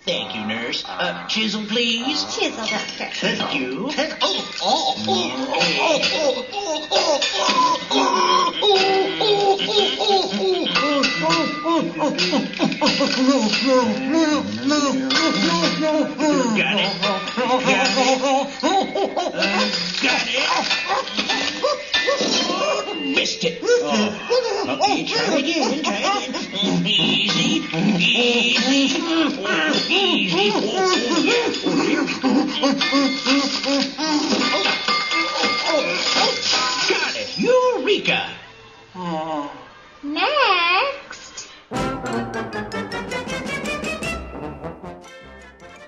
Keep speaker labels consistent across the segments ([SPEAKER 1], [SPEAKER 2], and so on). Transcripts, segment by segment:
[SPEAKER 1] Thank you, nurse. Chisel, please.
[SPEAKER 2] Chisel, Doctor.
[SPEAKER 1] Thank you. Got it. Got it. Missed it. Okay, try again. Easy. Got it. Eureka.
[SPEAKER 2] Next.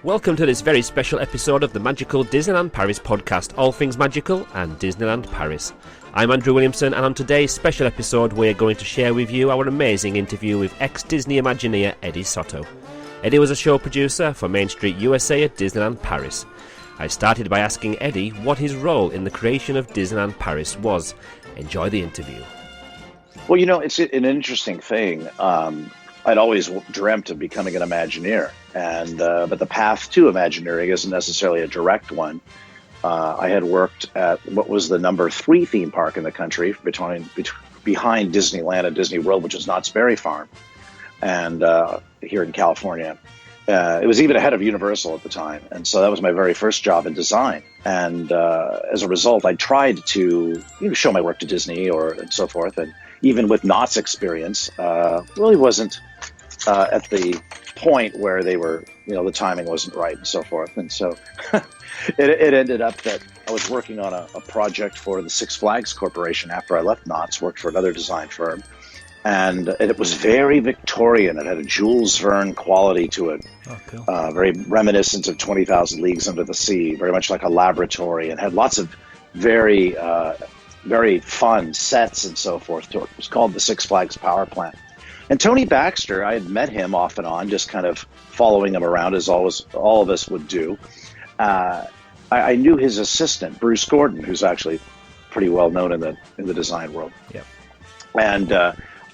[SPEAKER 3] Welcome to this very special episode of the Magical Disneyland Paris podcast, all things magical and Disneyland Paris. I'm Andrew Williamson, and on today's special episode we're going to share with you our amazing interview with ex-Disney Imagineer Eddie Sotto. Eddie was a show producer for Main Street U.S.A. at Disneyland Paris. I started by asking Eddie what his role in the creation of Disneyland Paris was. Enjoy the interview.
[SPEAKER 4] Well, you know, it's an interesting thing. I'd always dreamt of becoming an Imagineer, but the path to Imagineering isn't necessarily a direct one. I had worked at what was the number 3 theme park in the country behind Disneyland and Disney World, which is Knott's Berry Farm, and here in California. It was even ahead of Universal at the time, and so that was my very first job in design. And as a result, I tried to show my work to Disney and so forth, and even with Knott's experience, really wasn't at the point where they were, the timing wasn't right and so forth. And so it ended up that I was working on a project for the Six Flags Corporation after I left Knott's, worked for another design firm. And it was very Victorian. It had a Jules Verne quality to it, very reminiscent of 20,000 Leagues Under the Sea, very much like a laboratory, and had lots of very, very fun sets and so forth to it. It was called the Six Flags Power Plant. And Tony Baxter, I had met him off and on, just kind of following him around as all of us would do. I knew his assistant, Bruce Gordon, who's actually pretty well known in the design world.
[SPEAKER 3] Yeah.
[SPEAKER 4] And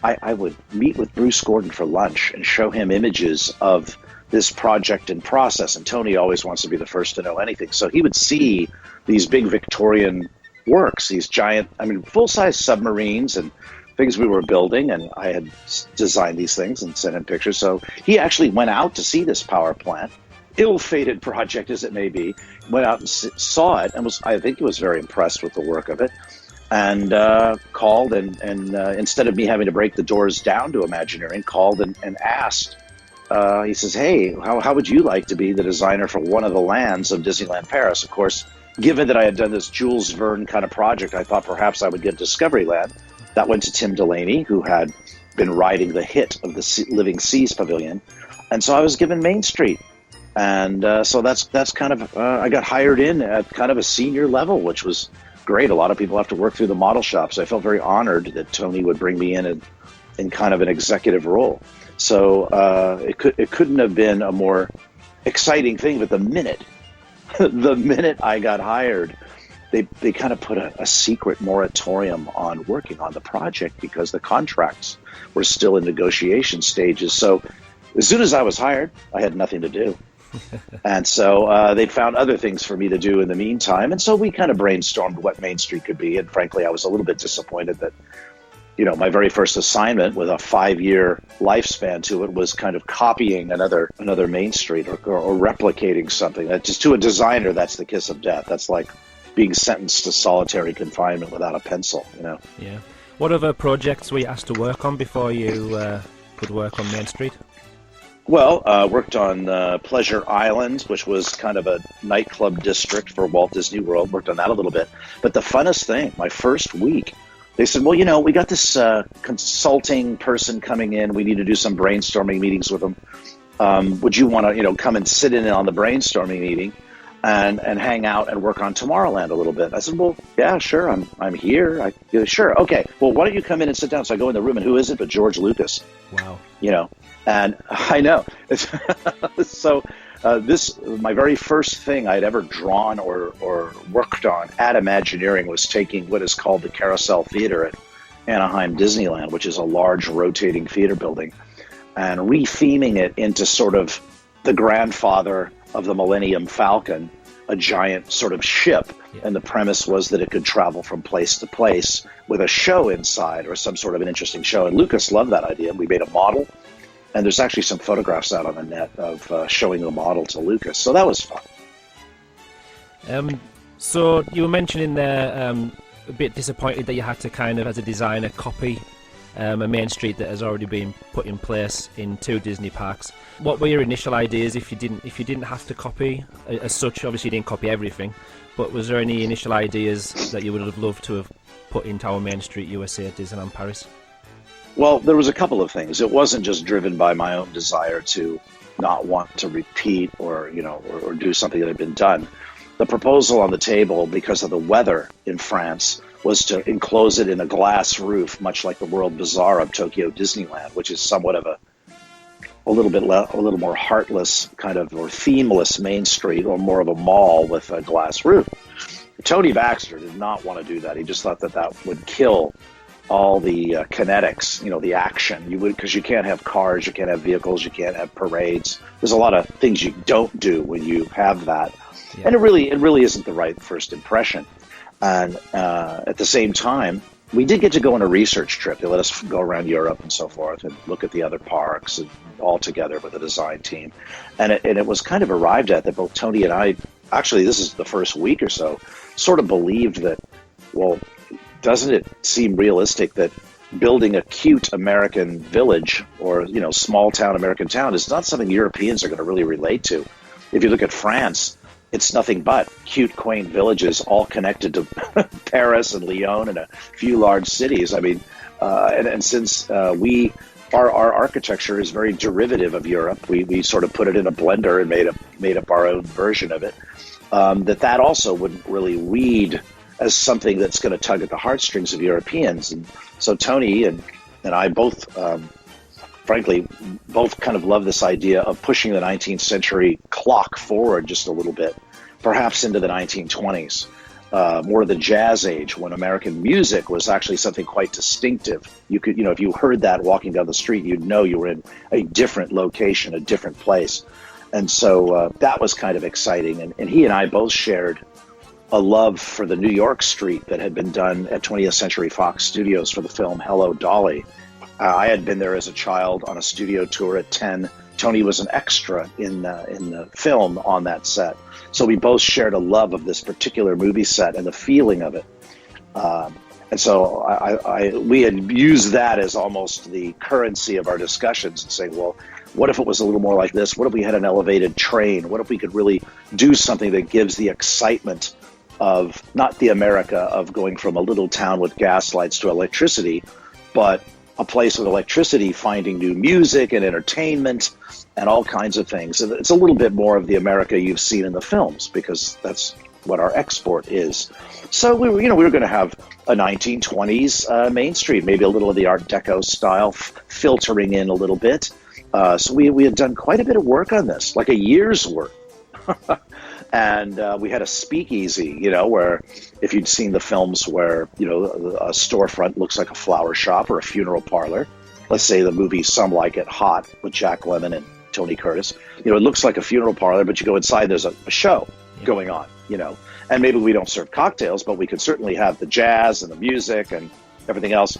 [SPEAKER 4] I would meet with Bruce Gordon for lunch and show him images of this project in process. And Tony always wants to be the first to know anything. So he would see these big Victorian works, these giant, full-size submarines and things we were building. And I had designed these things and sent him pictures. So he actually went out to see this power plant, ill-fated project as it may be, went out and saw it and I think he was very impressed with the work of it. And called and instead of me having to break the doors down to Imagineering, called and asked. He says, "Hey, how would you like to be the designer for one of the lands of Disneyland Paris?" Of course, given that I had done this Jules Verne kind of project, I thought perhaps I would get Discoveryland. That went to Tim Delaney, who had been riding the hit of the Living Seas Pavilion, and so I was given Main Street. And so that's kind of I got hired in at kind of a senior level, which was great. A lot of people have to work through the model shop, so I felt very honored that Tony would bring me in kind of an executive role. So it couldn't have been a more exciting thing. But the minute I got hired, they kind of put a secret moratorium on working on the project because the contracts were still in negotiation stages. So as soon as I was hired, I had nothing to do. And so they found other things for me to do in the meantime. And so we kind of brainstormed what Main Street could be. And frankly, I was a little bit disappointed that, my very first assignment with a 5-year lifespan to it was kind of copying another Main Street or replicating something. That just to a designer, that's the kiss of death. That's like being sentenced to solitary confinement without a pencil,
[SPEAKER 3] Yeah. What other projects were you asked to work on before you could work on Main Street?
[SPEAKER 4] Well, worked on Pleasure Island, which was kind of a nightclub district for Walt Disney World. Worked on that a little bit. But the funnest thing, my first week, they said, well, we got this consulting person coming in. We need to do some brainstorming meetings with them. Would you want to, come and sit in on the brainstorming meeting and hang out and work on Tomorrowland a little bit? I said, well, yeah, sure. I'm here. Sure. Okay. Well, why don't you come in and sit down? So I go in the room, and who is it but George Lucas?
[SPEAKER 3] Wow.
[SPEAKER 4] And I know. So my very first thing I'd ever drawn or worked on at Imagineering was taking what is called the Carousel Theater at Anaheim Disneyland, which is a large rotating theater building, and retheming it into sort of the grandfather of the Millennium Falcon, a giant sort of ship.
[SPEAKER 3] Yeah.
[SPEAKER 4] And the premise was that it could travel from place to place with a show inside, or some sort of an interesting show. And Lucas loved that idea. We made a model, and there's actually some photographs out on the net of showing the model to Lucas. So that was fun.
[SPEAKER 3] So you were mentioning there a bit disappointed that you had to kind of, as a designer, copy a main street that has already been put in place in 2 Disney parks. What were your initial ideas if you didn't have to copy as such? Obviously, you didn't copy everything, but was there any initial ideas that you would have loved to have put into our Main Street USA at Disneyland Paris?
[SPEAKER 4] Well, there was a couple of things. It wasn't just driven by my own desire to not want to repeat or do something that had been done. The proposal on the table, because of the weather in France, was to enclose it in a glass roof, much like the World Bazaar of Tokyo Disneyland, which is somewhat of a little more heartless kind of, or themeless Main Street, or more of a mall with a glass roof. Tony Baxter did not want to do that. He just thought that would kill all the kinetics, the action. Because you can't have cars, you can't have vehicles, you can't have parades. There's a lot of things you don't do when you have that. Yeah. And it really isn't the right first impression. And at the same time, we did get to go on a research trip. They let us go around Europe and so forth and look at the other parks, and all together with the design team. And it was kind of arrived at that both Tony and I, actually this is the first week or so, sort of believed that, well, doesn't it seem realistic that building a cute American village or, small town American town is not something Europeans are going to really relate to? If you look at France, it's nothing but cute, quaint villages all connected to Paris and Lyon and a few large cities. I mean, and since our architecture is very derivative of Europe, we sort of put it in a blender and made up our own version of it. That also wouldn't really read as something that's going to tug at the heartstrings of Europeans. And so Tony and I both, frankly, both kind of love this idea of pushing the 19th century clock forward just a little bit, perhaps into the 1920s, more the jazz age, when American music was actually something quite distinctive. You could, if you heard that walking down the street, you'd know you were in a different location, a different place. And so that was kind of exciting. And he and I both shared a love for the New York street that had been done at 20th Century Fox Studios for the film Hello, Dolly. I had been there as a child on a studio tour at 10. Tony was an extra in the film on that set. So we both shared a love of this particular movie set and the feeling of it. And so we had used that as almost the currency of our discussions and saying, well, what if it was a little more like this? What if we had an elevated train? What if we could really do something that gives the excitement of not the America of going from a little town with gas lights to electricity, but a place with electricity finding new music and entertainment and all kinds of things. It's a little bit more of the America you've seen in the films, because that's what our export is. So we were going to have a 1920s Main Street, maybe a little of the Art Deco style filtering in a little bit. So we had done quite a bit of work on this, like a year's work. And we had a speakeasy, where if you'd seen the films where, a storefront looks like a flower shop or a funeral parlor, let's say the movie Some Like It Hot with Jack Lemmon and Tony Curtis, it looks like a funeral parlor, but you go inside, there's a show going on, and maybe we don't serve cocktails, but we could certainly have the jazz and the music and everything else.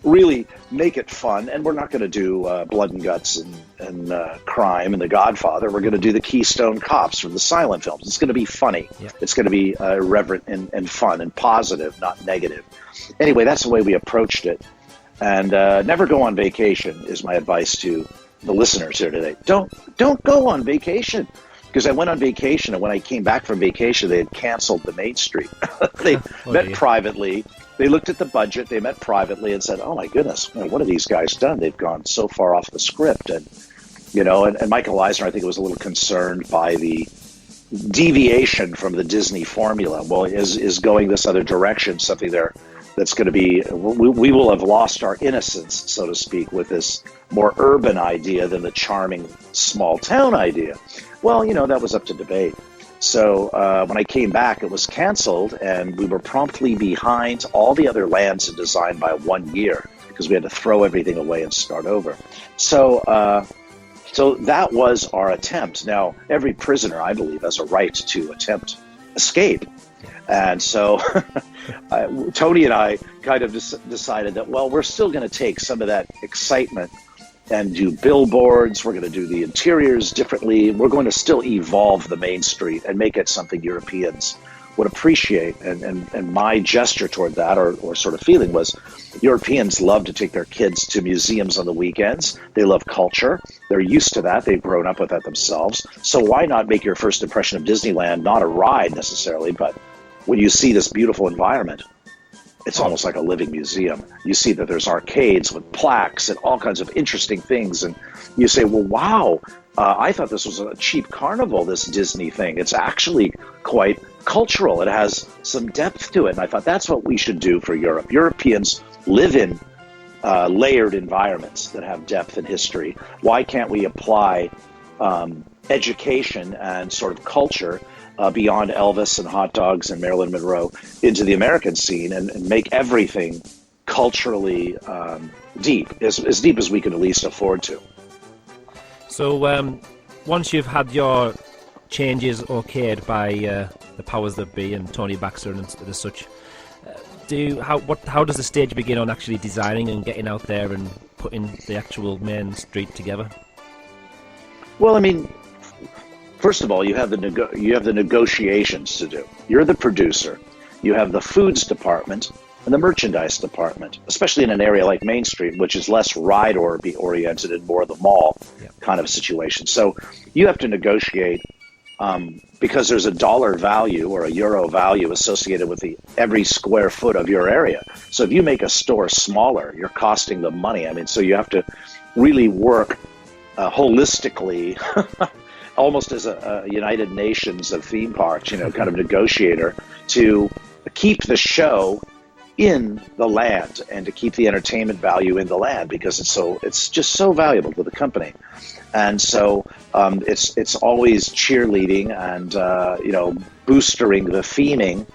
[SPEAKER 4] Really make it fun, and we're not going to do blood and guts and crime and The Godfather. We're going to do the Keystone Cops from the silent films. It's going to be funny. Yeah. It's going to be irreverent and fun and positive, not negative. Anyway, that's the way we approached it. And never go on vacation is my advice to the listeners here today. Don't go on vacation. Because I went on vacation, and when I came back from vacation, they had canceled the Main Street. They met privately. They looked at the budget. They met privately and said, "Oh my goodness, what have these guys done? They've gone so far off the script." And and Michael Eisner, I think, was a little concerned by the deviation from the Disney formula. Well, is going this other direction something that's going to be? We will have lost our innocence, so to speak, with this more urban idea than the charming small town idea. Well, that was up to debate. So when I came back, it was canceled, and we were promptly behind all the other lands and design by 1 year because we had to throw everything away and start over. So So that was our attempt. Now, every prisoner, I believe, has a right to attempt escape. And so Tony and I kind of decided that, well, we're still going to take some of that excitement and do billboards. We're going to do the interiors differently. We're going to still evolve the main street and make it something Europeans would appreciate. And my gesture toward that, or sort of feeling, was Europeans love to take their kids to museums on the weekends. They love culture. They're used to that. They've grown up with that themselves. So why not make your first impression of Disneyland not a ride necessarily, but when you see this beautiful environment, it's almost like a living museum. You see that there's arcades with plaques and all kinds of interesting things. And you say, well, wow, I thought this was a cheap carnival, this Disney thing. It's actually quite cultural. It has some depth to it. And I thought that's what we should do for Europe. Europeans live in layered environments that have depth and history. Why can't we apply education and sort of culture beyond Elvis and hot dogs and Marilyn Monroe into the American scene and make everything culturally deep, as deep as we can at least afford to.
[SPEAKER 3] So once you've had your changes okayed by the powers that be and Tony Baxter and such, how does the stage begin on actually designing and getting out there and putting the actual main street together?
[SPEAKER 4] Well, I mean, first of all, you have the negotiations to do. You're the producer. You have the foods department and the merchandise department, especially in an area like Main Street, which is less ride or be oriented and more the mall kind of situation. So you have to negotiate because there's a dollar value or a euro value associated with every square foot of your area. So if you make a store smaller, you're costing them money. I mean, so you have to really work holistically, almost as a United Nations of theme parks, kind of negotiator, to keep the show in the land and to keep the entertainment value in the land, because it's just so valuable to the company. And so it's always cheerleading and boostering the theming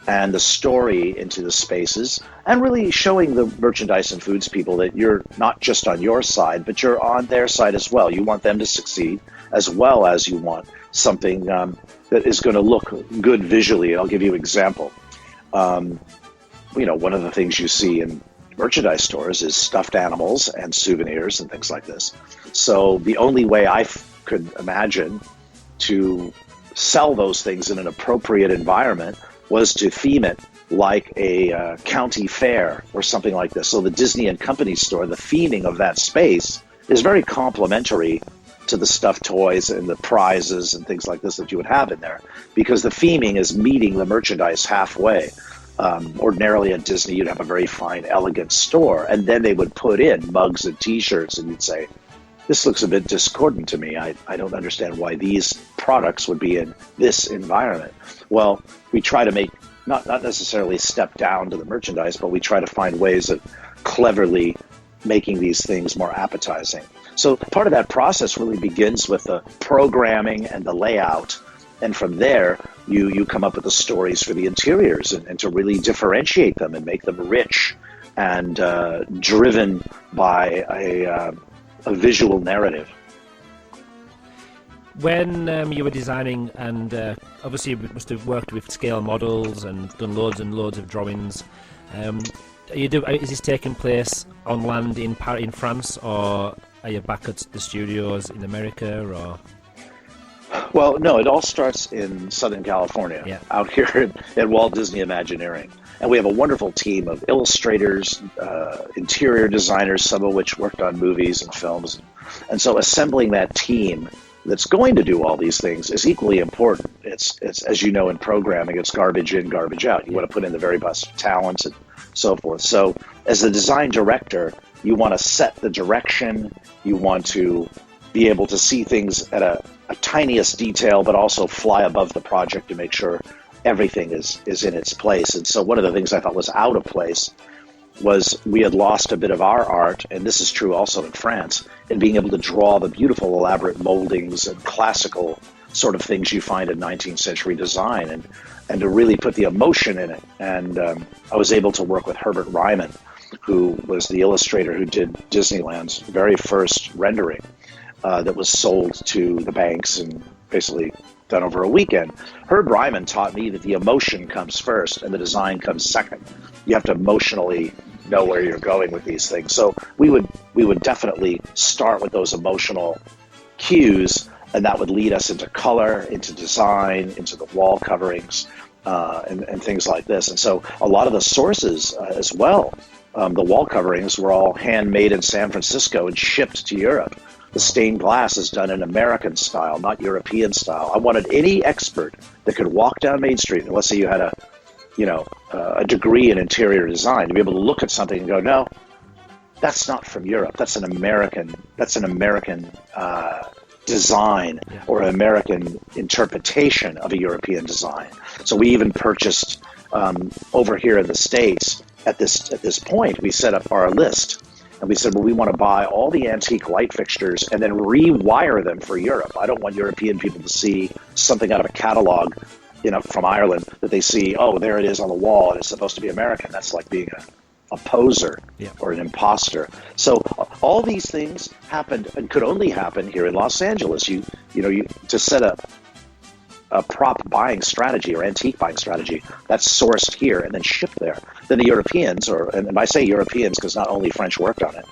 [SPEAKER 4] and the story into the spaces, and really showing the merchandise and foods people that you're not just on your side, but you're on their side as well. You want them to succeed, as well as you want something that is going to look good visually. I'll give you an example. One of the things you see in merchandise stores is stuffed animals and souvenirs and things like this. So the only way I could imagine to sell those things in an appropriate environment was to theme it like a county fair or something like this. So the Disney and Company store, the theming of that space is very complementary to the stuffed toys and the prizes and things like this that you would have in there, because the theming is meeting the merchandise halfway. Ordinarily at Disney, you'd have a very fine, elegant store, and then they would put in mugs and T-shirts, and you'd say, this looks a bit discordant to me. I don't understand why these products would be in this environment. Well, we try to make, not necessarily step down to the merchandise, but we try to find ways of cleverly making these things more appetizing. So part of that process really begins with the programming and the layout. And from there, you come up with the stories for the interiors and to really differentiate them and make them rich and driven by a visual narrative.
[SPEAKER 3] When you were designing, and obviously you must have worked with scale models and done loads and loads of drawings, is this taking place on land in France, or are you back at the studios in America, or...?
[SPEAKER 4] Well, no, it all starts in Southern California, out here at Walt Disney Imagineering. And we have a wonderful team of illustrators, interior designers, some of which worked on movies and films. And so assembling that team that's going to do all these things is equally important. It's as you know, in programming, it's garbage in, garbage out. You want to put in the very best talent and so forth. So as the design director, you want to set the direction. You want to be able to see things at a tiniest detail, but also fly above the project to make sure everything is in its place. And so one of the things I thought was out of place was we had lost a bit of our art, and this is true also in France, in being able to draw the beautiful elaborate moldings and classical sort of things you find in 19th century design, and to really put the emotion in it. And I was able to work with Herbert Ryman, who was the illustrator who did Disneyland's very first rendering. that was sold to the banks and basically done over a weekend. Herb Ryman taught me that the emotion comes first and the design comes second. You have to emotionally know where you're going with these things. So we would definitely start with those emotional cues, and that would lead us into color, into design, into the wall coverings, and things like this. And so a lot of the sources as well, the wall coverings were all handmade in San Francisco and shipped to Europe. The stained glass is done in American style, not European style. I wanted any expert that could walk down Main Street, and let's say you had a degree in interior design, to be able to look at something and go, no, that's not from Europe. That's an American design or an American interpretation of a European design. So we even purchased over here in the States. At this point, we set up our list. And we said, well, we want to buy all the antique light fixtures and then rewire them for Europe. I don't want European people to see something out of a catalog, from Ireland, that they see, oh, there it is on the wall and it's supposed to be American. That's like being a poser or an imposter. So all these things happened and could only happen here in Los Angeles. You to set a prop buying strategy or antique buying strategy that's sourced here and then shipped there. Then the Europeans, and I say Europeans because not only French worked on it,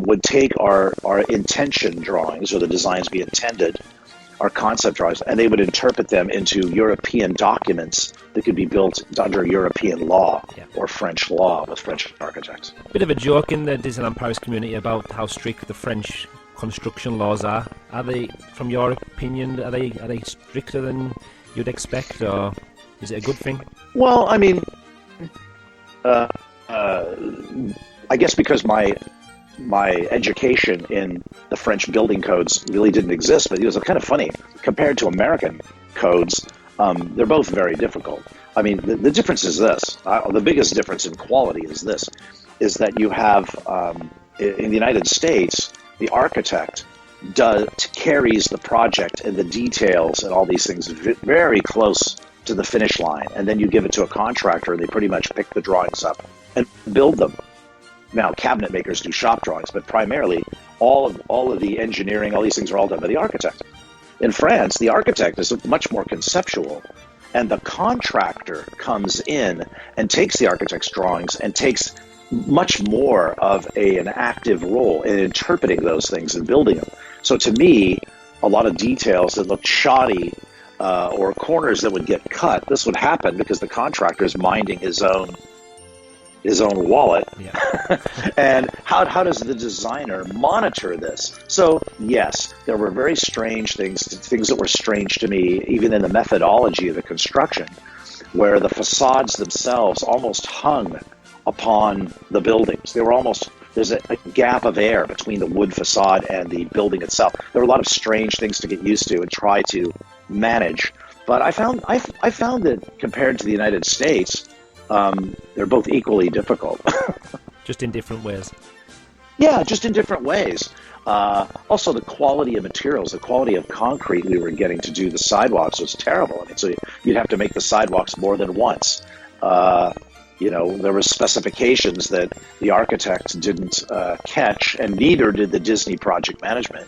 [SPEAKER 4] would take our intention drawings or the designs we intended, our concept drawings, and they would interpret them into European documents that could be built under European law or French law with French architects.
[SPEAKER 3] Bit of a joke in the Disneyland Paris community about how strict the French construction laws are. Are they, from your opinion, are they stricter than you'd expect, or is it a good thing?
[SPEAKER 4] Well, I mean, I guess because my education in the French building codes really didn't exist, but it was kind of funny compared to American codes. They're both very difficult. I mean, the difference is this. The biggest difference in quality is this, is that you have in the United States, the architect carries the project and the details and all these things very close to the finish line, and then you give it to a contractor and they pretty much pick the drawings up and build them. Now, cabinet makers do shop drawings, but primarily all of the engineering, all these things are all done by the architect. In France, the architect is much more conceptual, and the contractor comes in and takes the architect's drawings and takes much more of an active role in interpreting those things and building them. So to me, a lot of details that looked shoddy or corners that would get cut, this would happen because the contractor is minding his own wallet. And how does the designer monitor this? So yes, there were very strange things that were strange to me, even in the methodology of the construction, where the facades themselves almost hung upon the buildings. There's a gap of air between the wood facade and the building itself. There were a lot of strange things to get used to and try to manage. But I found that compared to the United States, they're both equally difficult.
[SPEAKER 3] Just in different ways.
[SPEAKER 4] Yeah, just in different ways. Also, the quality of materials, the quality of concrete we were getting to do the sidewalks was terrible. I mean, so you'd have to make the sidewalks more than once. There were specifications that the architect didn't catch, and neither did the Disney project management,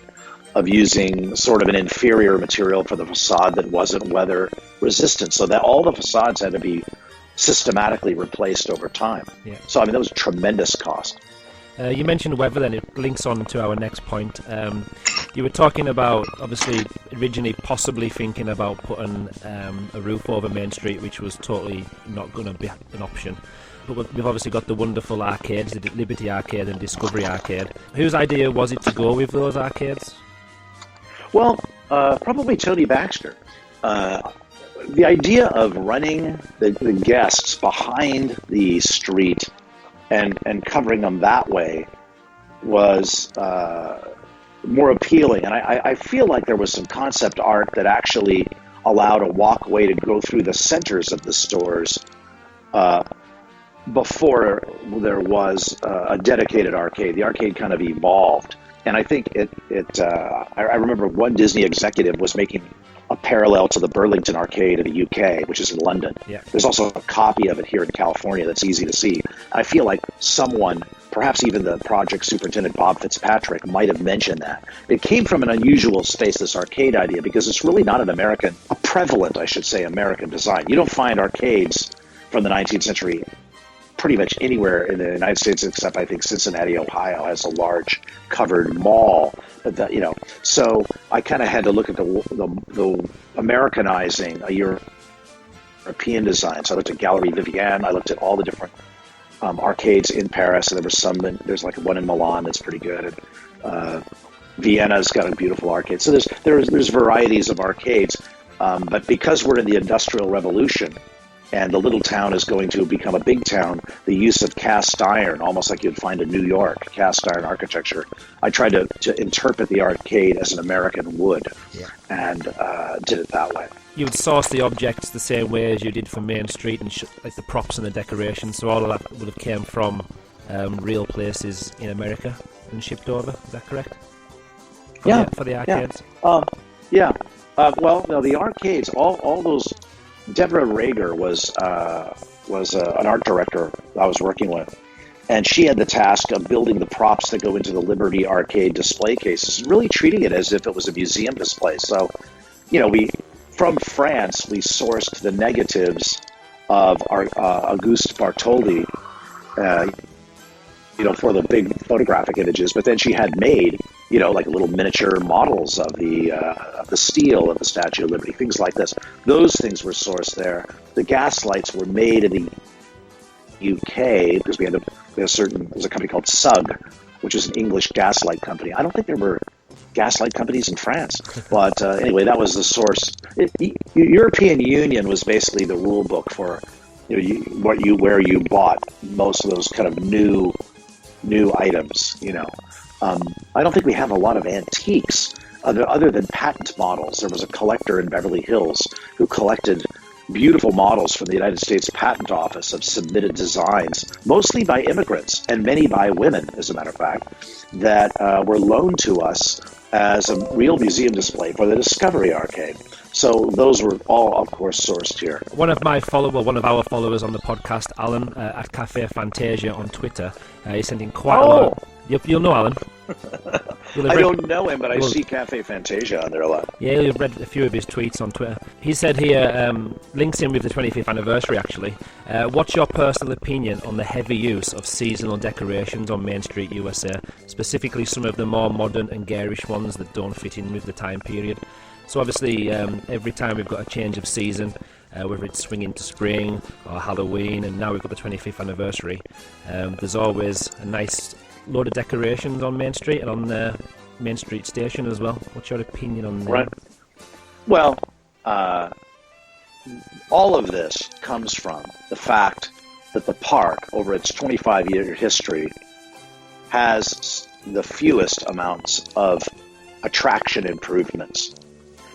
[SPEAKER 4] of using sort of an inferior material for the facade that wasn't weather resistant, so that all the facades had to be systematically replaced over time. So, I mean, that was a tremendous cost.
[SPEAKER 3] You mentioned weather, then it links on to our next point. You were talking about, obviously, originally possibly thinking about putting a roof over Main Street, which was totally not going to be an option. But we've obviously got the wonderful arcades, the Liberty Arcade and Discovery Arcade. Whose idea was it to go with those arcades?
[SPEAKER 4] Well, probably Tony Baxter. The idea of running the guests behind the street and covering them that way was more appealing. And I feel like there was some concept art that actually allowed a walkway to go through the centers of the stores before there was a dedicated arcade. The arcade kind of evolved. And I think I remember one Disney executive was making a parallel to the Burlington Arcade in the UK, which is in London.
[SPEAKER 3] Yeah.
[SPEAKER 4] There's also a copy of it here in California that's easy to see. I feel like someone, perhaps even the project superintendent Bob Fitzpatrick, might have mentioned that. It came from an unusual space, this arcade idea, because it's really not a prevalent, I should say, American design. You don't find arcades from the 19th century pretty much anywhere in the United States, except I think Cincinnati, Ohio has a large covered mall. But that, so I kind of had to look at the Americanizing a European design. So I looked at Galerie Vivienne. I looked at all the different arcades in Paris, and there was there's like one in Milan that's pretty good. And Vienna's got a beautiful arcade. So there's varieties of arcades, but because we're in the Industrial Revolution, and the little town is going to become a big town, the use of cast iron, almost like you'd find in New York, cast iron architecture. I tried to interpret the arcade as an American would, and did it that way.
[SPEAKER 3] You would source the objects the same way as you did for Main Street, and like the props and the decorations, so all of that would have came from real places in America and shipped over. Is that correct? For the arcades?
[SPEAKER 4] Yeah. Well, no, the arcades, all those... Deborah Rager was an art director I was working with, and she had the task of building the props that go into the Liberty Arcade display cases, really treating it as if it was a museum display. So, from France, we sourced the negatives of our Auguste Bartholdi, for the big photographic images, but then she had made, like little miniature models of the steel of the Statue of Liberty, things like this. Those things were sourced there. The gas lights were made in the UK because there's a company called SUG, which is an English gas light company. I don't think there were gas light companies in France, but anyway, that was the source. European Union was basically the rule book for where you bought most of those kind of new items. I don't think we have a lot of antiques other than patent models. There was a collector in Beverly Hills who collected beautiful models from the United States Patent Office of submitted designs, mostly by immigrants and many by women, as a matter of fact, that were loaned to us as a real museum display for the Discovery Arcade. So those were all, of course, sourced here.
[SPEAKER 3] One of our followers on the podcast, Alan, at Cafe Fantasia on Twitter, he sent in quite a lot. You'll know Alan.
[SPEAKER 4] I don't know him, but I see Cafe Fantasia on there a lot.
[SPEAKER 3] Yeah, you've read a few of his tweets on Twitter. He said here, links in with the 25th anniversary actually, what's your personal opinion on the heavy use of seasonal decorations on Main Street, USA, specifically some of the more modern and garish ones that don't fit in with the time period? So obviously, every time we've got a change of season, whether it's swinging to spring or Halloween, and now we've got the 25th anniversary, there's always a nice load of decorations on Main Street and on the Main Street station as well. What's your opinion on that?
[SPEAKER 4] Right. Well, all of this comes from the fact that the park, over its 25-year history, has the fewest amounts of attraction improvements.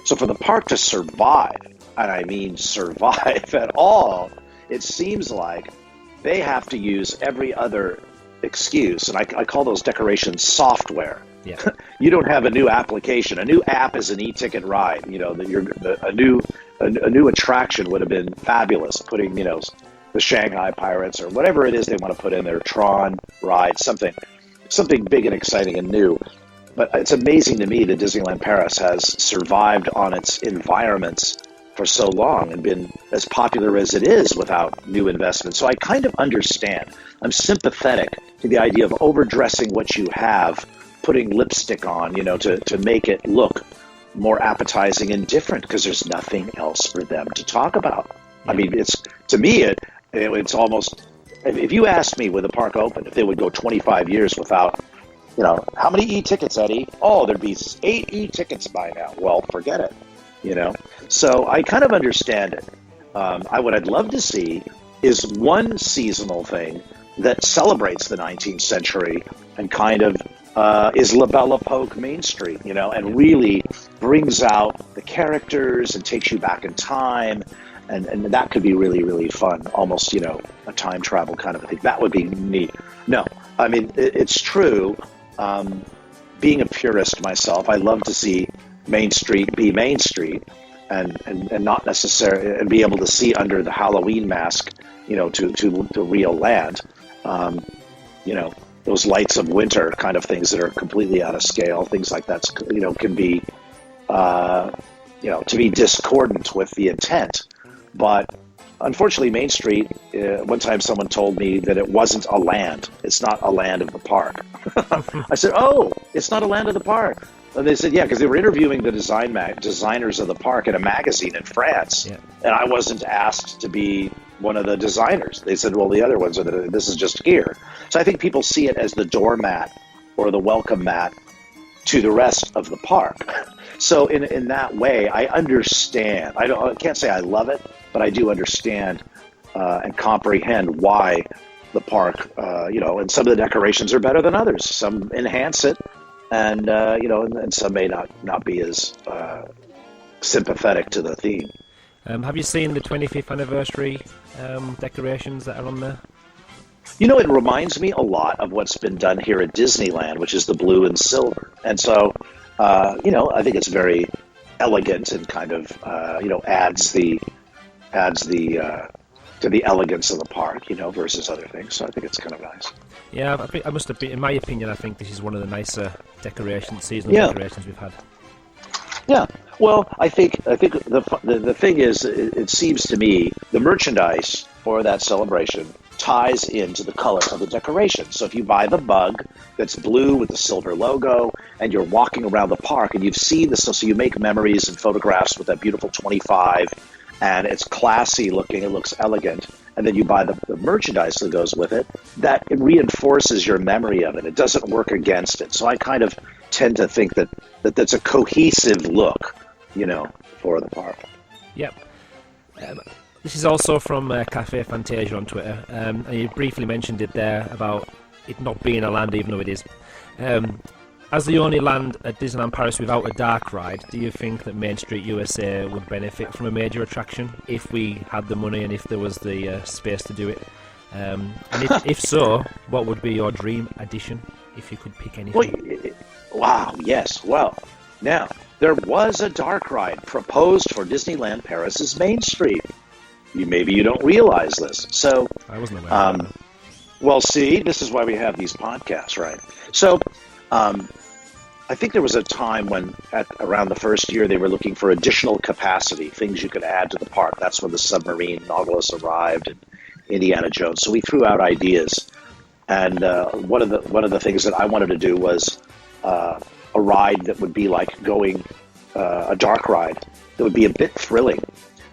[SPEAKER 4] So for the park to survive, and I mean survive at all, it seems like they have to use every other excuse, and I call those decorations software.
[SPEAKER 3] Yeah.
[SPEAKER 4] You don't have a new application. A new app is an e-ticket ride. A new attraction would have been fabulous. Putting the Shanghai Pirates or whatever it is they want to put in there, Tron ride, something big and exciting and new. But it's amazing to me that Disneyland Paris has survived on its environments for so long and been as popular as it is without new investment. So I kind of understand. I'm sympathetic to the idea of overdressing what you have, putting lipstick on, to make it look more appetizing and different, because there's nothing else for them to talk about. I mean, it's almost, if you asked me when the park opened, if they would go 25 years without, how many e-tickets, Eddie? Oh, there'd be 8 e-tickets by now. Well, forget it, So I kind of understand it. What I'd love to see is one seasonal thing that celebrates the 19th century and kind of is La Belle Époque Main Street, and really brings out the characters and takes you back in time. And that could be really, really fun, almost, a time travel kind of a thing. That would be neat. No, I mean, it's true. Being a purist myself, I love to see Main Street be Main Street. and not necessarily and be able to see under the Halloween mask, to real land. Those lights of winter kind of things that are completely out of scale, things like that, can be, to be discordant with the intent. But unfortunately, Main Street, one time someone told me that it wasn't a land. It's not a land of the park. I said, oh, it's not a land of the park. And they said, yeah, because they were interviewing the designers of the park in a magazine in France. Yeah. And I wasn't asked to be one of the designers. They said, well, the other ones this is just here. So I think people see it as the doormat or the welcome mat to the rest of the park. So in that way, I understand. I can't say I love it, but I do understand and comprehend why the park, and some of the decorations are better than others. Some enhance it, and some may not be as sympathetic to the theme.
[SPEAKER 3] Have you seen the 25th anniversary decorations that are on there?
[SPEAKER 4] It reminds me a lot of what's been done here at Disneyland, which is the blue and silver. And so, I think it's very elegant and kind of, adds to the elegance of the park, versus other things. So I think it's kind of nice.
[SPEAKER 3] Yeah, I must have been, in my opinion, I think this is one of the nicer seasonal decorations we've had.
[SPEAKER 4] Yeah. Well, I think the thing is, it seems to me the merchandise for that celebration ties into the color of the decoration. So if you buy the mug that's blue with the silver logo and you're walking around the park and you've seen this, so you make memories and photographs with that beautiful 25 and it's classy looking, it looks elegant, and then you buy the merchandise that goes with it, that it reinforces your memory of it. It doesn't work against it. So I kind of tend to think that that's a cohesive look, for the park.
[SPEAKER 3] Yep. This is also from Cafe Fantasia on Twitter, and you briefly mentioned it there about it not being a land, even though it is. As the only land at Disneyland Paris without a dark ride, do you think that Main Street USA would benefit from a major attraction if we had the money and if there was the space to do it? And if so, what would be your dream addition if you could pick anything?
[SPEAKER 4] Wow, yes. Well, now, there was a dark ride proposed for Disneyland Paris's Main Street. Maybe you don't realize this. So,
[SPEAKER 3] I wasn't aware of that.
[SPEAKER 4] Well, see, this is why we have these podcasts, right? So, I think there was a time when, around the first year, they were looking for additional capacity, things you could add to the park. That's when the submarine Nautilus arrived and Indiana Jones. So we threw out ideas, and one of the things that I wanted to do was a ride that would be like going a dark ride that would be a bit thrilling,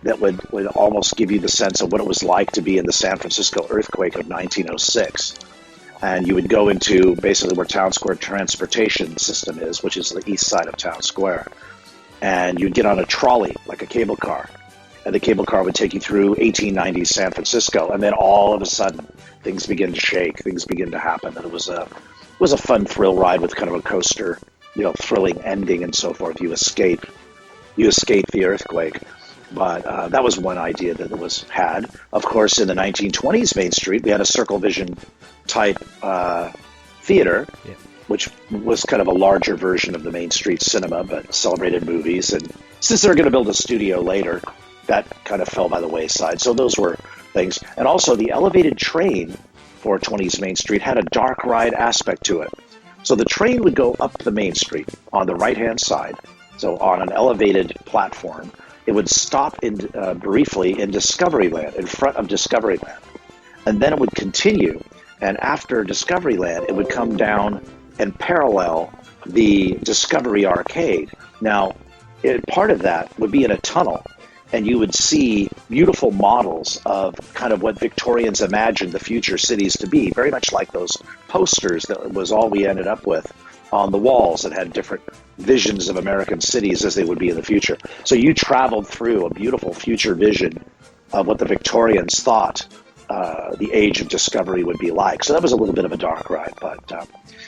[SPEAKER 4] that would almost give you the sense of what it was like to be in the San Francisco earthquake of 1906. And you would go into basically where Town Square transportation system is, which is the east side of Town Square. And you'd get on a trolley, like a cable car. And the cable car would take you through 1890s San Francisco. And then all of a sudden, things begin to shake, things begin to happen. And it was a fun thrill ride with kind of a coaster, thrilling ending and so forth. You escape the earthquake. But that was one idea that was had. Of course, in the 1920s Main Street, we had a Circle Vision type theater, which was kind of a larger version of the Main Street cinema, but celebrated movies. And since they're going to build a studio later, that kind of fell by the wayside. So those were things. And also the elevated train for 20s Main Street had a dark ride aspect to it. So the train would go up the Main Street on the right-hand side, so on an elevated platform. It would stop briefly in Discoveryland, in front of Discoveryland. And then it would continue. And after Discoveryland, it would come down and parallel the Discovery Arcade. Now, part of that would be in a tunnel. And you would see beautiful models of kind of what Victorians imagined the future cities to be, very much like those posters that was all we ended up with on the walls that had different visions of American cities as they would be in the future. So you traveled through a beautiful future vision of what the Victorians thought the age of discovery would be like. So that was a little bit of a dark ride. But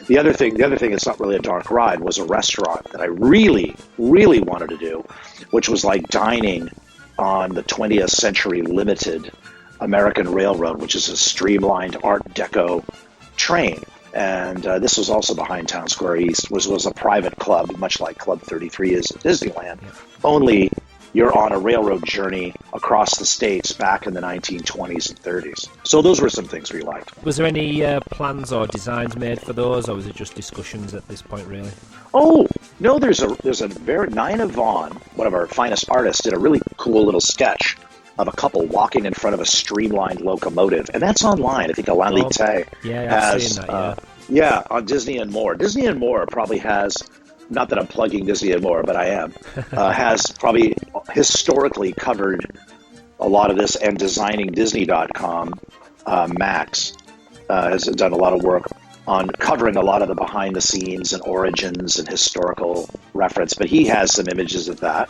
[SPEAKER 4] the other thing that's not really a dark ride was a restaurant that I really, really wanted to do, which was like dining on the 20th Century Limited American Railroad, which is a streamlined Art Deco train. And this was also behind Town Square East, was a private club, much like Club 33 is at Disneyland, only you're on a railroad journey across the states back in the 1920s and 30s. So those were some things we liked.
[SPEAKER 3] Was there any plans or designs made for those, or was it just discussions at this point, really?
[SPEAKER 4] Oh, no, there's a very, Nina Vaughn, one of our finest artists, did a really cool little sketch of a couple walking in front of a streamlined locomotive, and that's online. I think Alain Litte
[SPEAKER 3] I've seen that,
[SPEAKER 4] on Disney and More. Disney and More probably has, not that I'm plugging Disney and More, but I am, has probably historically covered a lot of this, and DesigningDisney.com, Max, has done a lot of work on covering a lot of the behind the scenes and origins and historical reference, but he has some images of that.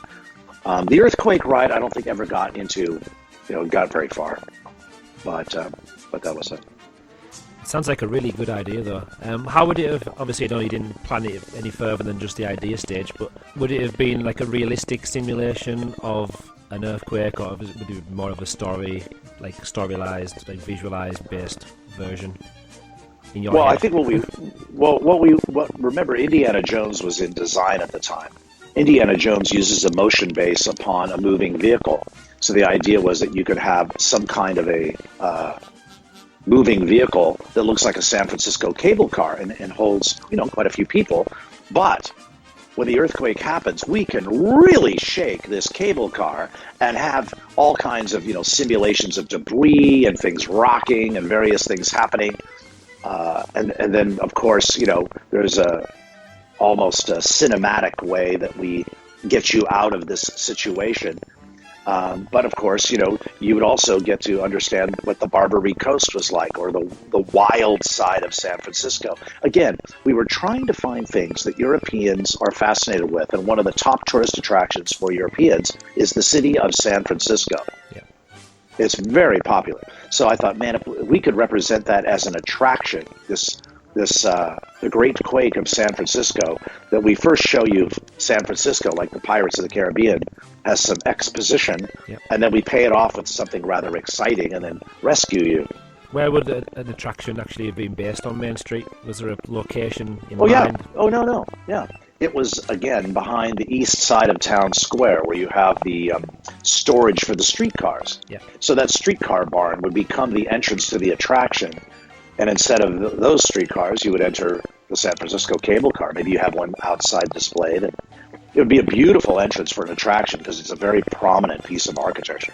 [SPEAKER 4] The earthquake ride, I don't think ever got very far, but that was it.
[SPEAKER 3] Sounds like a really good idea, though. How would it have, obviously, I know you didn't plan it any further than just the idea stage, but would it have been like a realistic simulation of an earthquake, or would it be more of a storylized, like visualized based version?
[SPEAKER 4] Well, I think remember, Indiana Jones was in design at the time. Indiana Jones uses a motion base upon a moving vehicle. So the idea was that you could have some kind of a moving vehicle that looks like a San Francisco cable car and holds, quite a few people. But when the earthquake happens, we can really shake this cable car and have all kinds of, simulations of debris and things rocking and various things happening. And then, of course, there's almost a cinematic way that we get you out of this situation. But of course, you would also get to understand what the Barbary Coast was like, or the wild side of San Francisco. Again, we were trying to find things that Europeans are fascinated with, and one of the top tourist attractions for Europeans is the city of San Francisco.
[SPEAKER 3] Yeah.
[SPEAKER 4] It's very popular. So I thought, man, if we could represent that as an attraction, the Great Quake of San Francisco, that we first show you San Francisco, like the Pirates of the Caribbean, has some exposition, and then we pay it off with something rather exciting and then rescue you.
[SPEAKER 3] Where would an attraction actually have been based on Main Street? Was there a location in
[SPEAKER 4] mind?
[SPEAKER 3] Yeah.
[SPEAKER 4] Oh, no. Yeah. It was, again, behind the east side of Town Square, where you have the storage for the streetcars.
[SPEAKER 3] Yeah.
[SPEAKER 4] So that streetcar barn would become the entrance to the attraction. And instead of those streetcars, you would enter the San Francisco cable car. Maybe you have one outside displayed. And it would be a beautiful entrance for an attraction because it's a very prominent piece of architecture.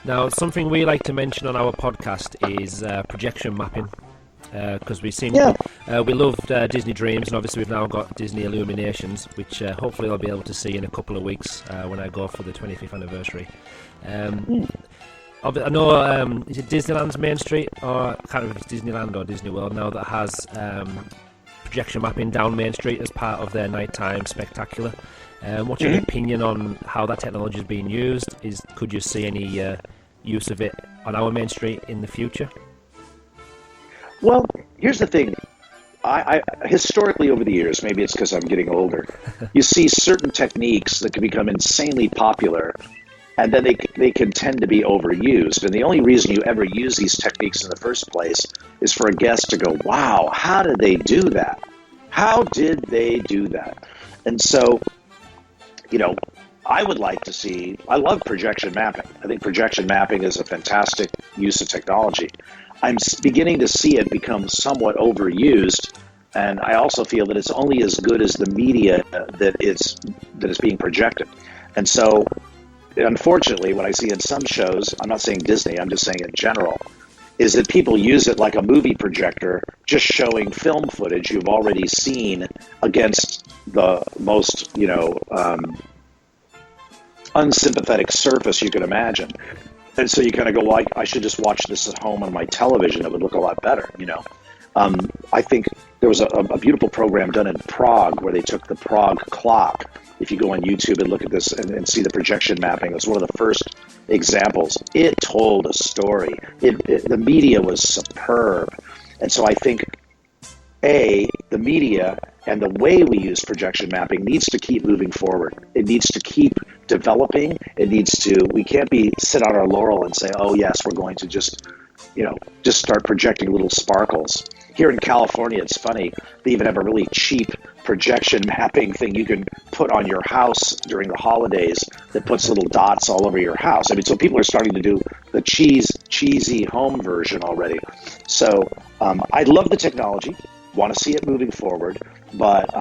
[SPEAKER 3] Now, something we like to mention on our podcast is projection mapping. Because we loved Disney Dreams, and obviously we've now got Disney Illuminations, which hopefully I'll be able to see in a couple of weeks when I go for the 25th anniversary. I know, is it Disneyland's Main Street, or I can't remember if it's Disneyland or Disney World now, that has projection mapping down Main Street as part of their nighttime spectacular. What's your opinion on how that technology is being used? Could you see any use of it on our Main Street in the future?
[SPEAKER 4] Well, here's the thing. I historically, over the years, maybe it's because I'm getting older, you see certain techniques that can become insanely popular, and then they can tend to be overused. And the only reason you ever use these techniques in the first place is for a guest to go, wow, how did they do that? How did they do that? And so, I would like to see, I love projection mapping. I think projection mapping is a fantastic use of technology. I'm beginning to see it become somewhat overused, and I also feel that it's only as good as the media that is being projected. And so, unfortunately, what I see in some shows, I'm not saying Disney, I'm just saying in general, is that people use it like a movie projector, just showing film footage you've already seen against the most, unsympathetic surface you can imagine. And so you kind of go, well, I should just watch this at home on my television. It would look a lot better, I think there was a beautiful program done in Prague where they took the Prague clock. If you go on YouTube and look at this and see the projection mapping, it was one of the first examples. It told a story. The media was superb. And so I think, the media and the way we use projection mapping needs to keep moving forward. It needs to keep developing. We can't sit on our laurel and say, oh yes, we're going to just start projecting little sparkles. here in California, it's funny, they even have a really cheap projection mapping thing you can put on your house during the holidays that puts little dots all over your house. I mean, so people are starting to do the cheesy home version already. So I love the technology, want to see it moving forward, but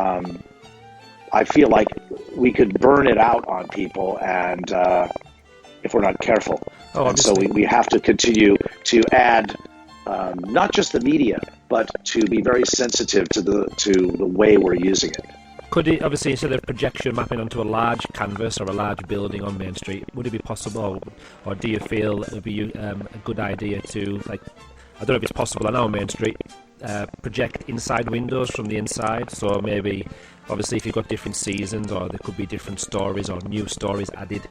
[SPEAKER 4] I feel like we could burn it out on people, and if we're not careful.
[SPEAKER 3] Oh,
[SPEAKER 4] and so we have to continue to add not just the media, but to be very sensitive to the way we're using it.
[SPEAKER 3] Could it, obviously, instead of projection mapping onto a large canvas or a large building on Main Street, would it be possible, or do you feel it would be a good idea to, like, I don't know if it's possible on our Main Street, project inside windows from the inside? So maybe, obviously, if you've got different seasons, or there could be different stories or new stories added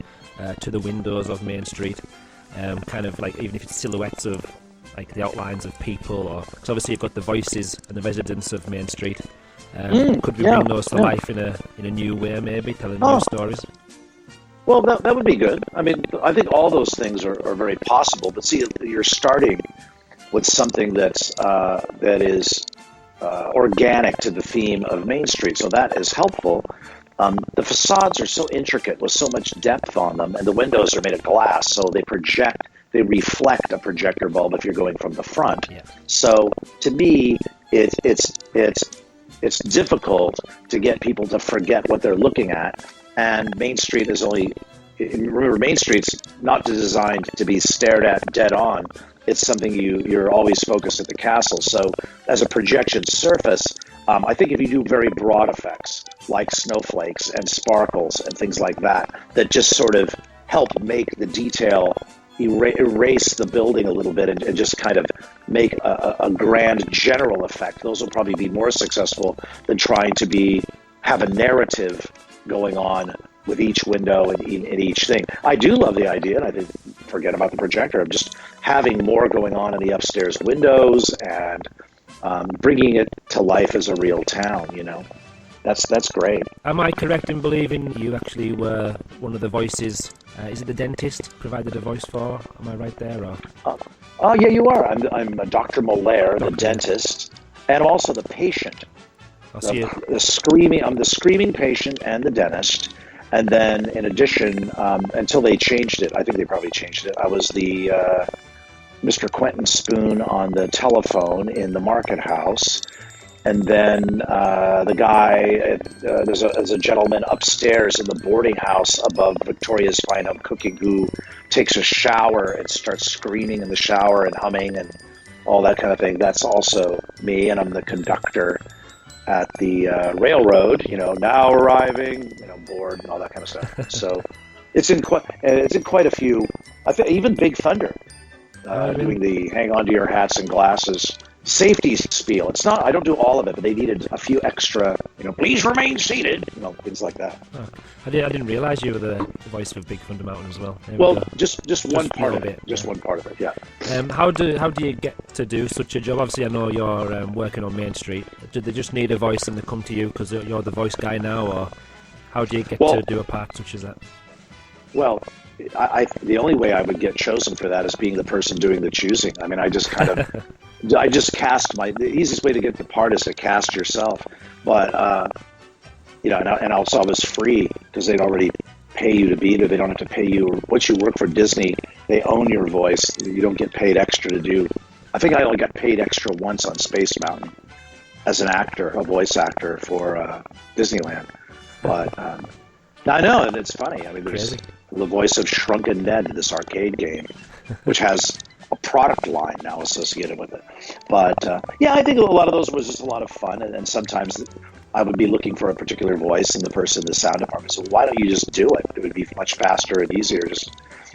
[SPEAKER 3] to the windows of Main Street, kind of like, even if it's silhouettes of like the outlines of people, or because obviously you've got the voices and the residents of Main Street. Could we bring those to life in a new way, maybe telling new stories?
[SPEAKER 4] Well, that would be good. I mean, I think all those things are very possible. But see, you're starting with something that is organic to the theme of Main Street, so that is helpful. The facades are so intricate with so much depth on them, and the windows are made of glass, so they reflect a projector bulb if you're going from the front.
[SPEAKER 3] Yeah.
[SPEAKER 4] So to me, it's difficult to get people to forget what they're looking at. And Main Street remember, Main Street's not designed to be stared at dead on. It's something you're always focused at the castle. So as a projection surface, I think if you do very broad effects like snowflakes and sparkles and things like that, that just sort of help make the detail erase the building a little bit and just kind of make a grand general effect, those will probably be more successful than trying to have a narrative going on with each window and in each thing. I do love the idea, and I think, forget about the projector, of just having more going on in the upstairs windows and bringing it to life as a real town, you know. That's great.
[SPEAKER 3] Am I correct in believing you actually were one of the voices? Is it the dentist provided a voice for? Am I right there? Or?
[SPEAKER 4] Oh, yeah, you are. I'm Dr. Molaire, the dentist, and also the patient. I'm the screaming patient and the dentist. And then, in addition, until they changed it, I think they probably changed it, I was the Mr. Quentin Spoon on the telephone in the market house. And then the guy, there's a gentleman upstairs in the boarding house above Victoria's Fine Home Cooking who takes a shower and starts screaming in the shower and humming and all that kind of thing. That's also me, and I'm the conductor at the railroad, now arriving, board and all that kind of stuff. So it's in quite a few, even Big Thunder, doing the hang on to your hats and glasses safety spiel. It's not, I don't do all of it, but they needed a few extra, please remain seated, things like that.
[SPEAKER 3] Oh, I didn't realize you were the voice for Big Thunder Mountain as well.
[SPEAKER 4] Well, just one part of it. Just one part of it, yeah.
[SPEAKER 3] How do you get to do such a job? Obviously, I know you're working on Main Street. Do they just need a voice and they come to you because you're the voice guy now, or how do you get to do a part such as that?
[SPEAKER 4] Well, the only way I would get chosen for that is being the person doing the choosing. I mean, I just kind of, I just cast the easiest way to get the part is to cast yourself. But, and also I was free because they'd already pay you to be there. They don't have to pay you. Once you work for Disney, they own your voice. You don't get paid extra to do. I think I only got paid extra once on Space Mountain as an actor, a voice actor for Disneyland. But I know, and it's funny. I mean, there's the voice of Shrunken Ned in this arcade game, which has a product line now associated with it. But I think a lot of those was just a lot of fun, and sometimes I would be looking for a particular voice, and the person in the sound department said, why don't you just do it? It would be much faster and easier.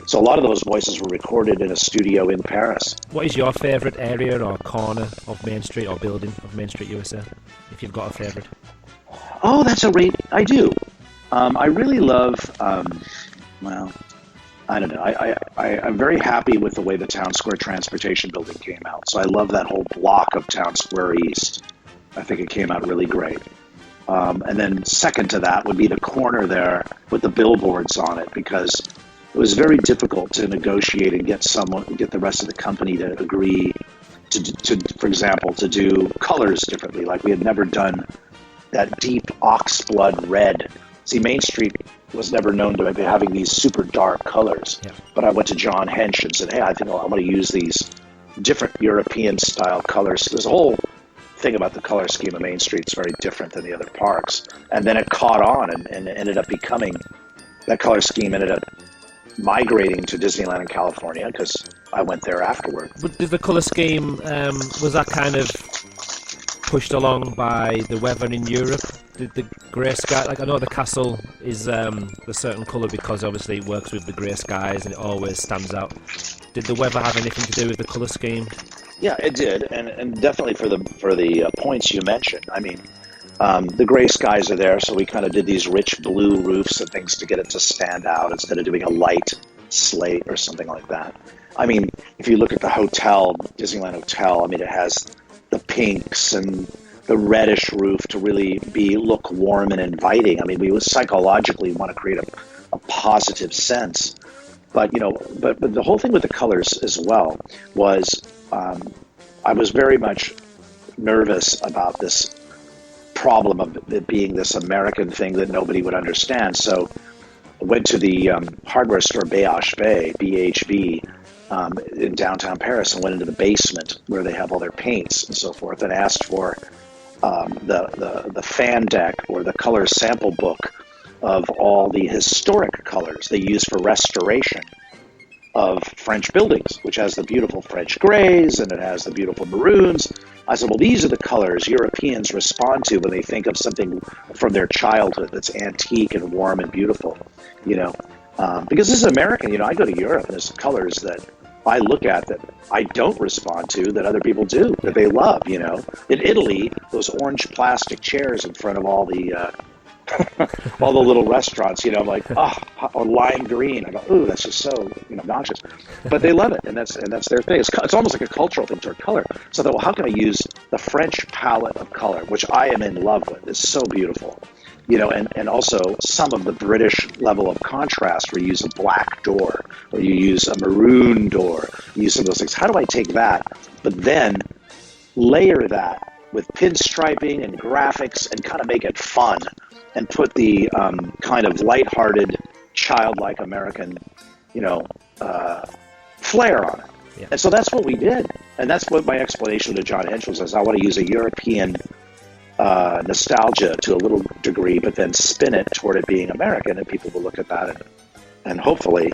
[SPEAKER 4] So a lot of those voices were recorded in a studio in Paris.
[SPEAKER 3] What is your favourite area or corner of Main Street or building of Main Street, U.S.A., if you've got a favourite?
[SPEAKER 4] Oh, I do. I really love, I don't know. I'm very happy with the way the Town Square Transportation Building came out. So I love that whole block of Town Square East. I think it came out really great. And then second to that would be the corner there with the billboards on it, because it was very difficult to negotiate and get the rest of the company to agree for example, to do colors differently. Like we had never done that deep oxblood red. See, Main Street was never known to be having these super dark colors.
[SPEAKER 3] Yeah.
[SPEAKER 4] But I went to John Hench and said, hey, I think I want to use these different European style colors. There's a whole thing about the color scheme of Main Street. It's very different than the other parks. And then it caught on and ended up becoming, that color scheme ended up migrating to Disneyland in California because I went there afterward.
[SPEAKER 3] But did the colour scheme, was that kind of pushed along by the weather in Europe? Did the grey sky, like I know the castle is a certain colour because obviously it works with the grey skies and it always stands out. Did the weather have anything to do with the colour scheme?
[SPEAKER 4] Yeah, it did, and definitely for the points you mentioned. I mean, the gray skies are there, so we kind of did these rich blue roofs and things to get it to stand out instead of doing a light slate or something like that. I mean, if you look at the hotel, Disneyland Hotel, I mean, it has the pinks and the reddish roof to really look warm and inviting. I mean, we would psychologically want to create a positive sense. But, but the whole thing with the colors as well was I was very much nervous about this problem of it being this American thing that nobody would understand. So I went to the hardware store BHB, in downtown Paris and went into the basement where they have all their paints and so forth and asked for the fan deck or the color sample book of all the historic colors they use for restoration of French buildings, which has the beautiful French grays and it has the beautiful maroons. I said, well, these are the colors Europeans respond to when they think of something from their childhood that's antique and warm and beautiful, because this is American. I go to Europe and there's colors that I look at that I don't respond to that other people do, that they love, In Italy, those orange plastic chairs in front of all the all the little restaurants, I'm like, or lime green. I go, ooh, that's just so obnoxious. But they love it, and that's their thing. It's almost like a cultural thing toward color. So I thought, well, how can I use the French palette of color, which I am in love with? It's so beautiful. And also some of the British level of contrast where you use a black door or you use a maroon door, you use some of those things. How do I take that, but then layer that with pinstriping and graphics and kind of make it fun and put the kind of lighthearted, childlike American, flair on it.
[SPEAKER 3] Yeah.
[SPEAKER 4] And so that's what we did. And that's what my explanation to John Hench was, I want to use a European nostalgia to a little degree, but then spin it toward it being American, and people will look at that and hopefully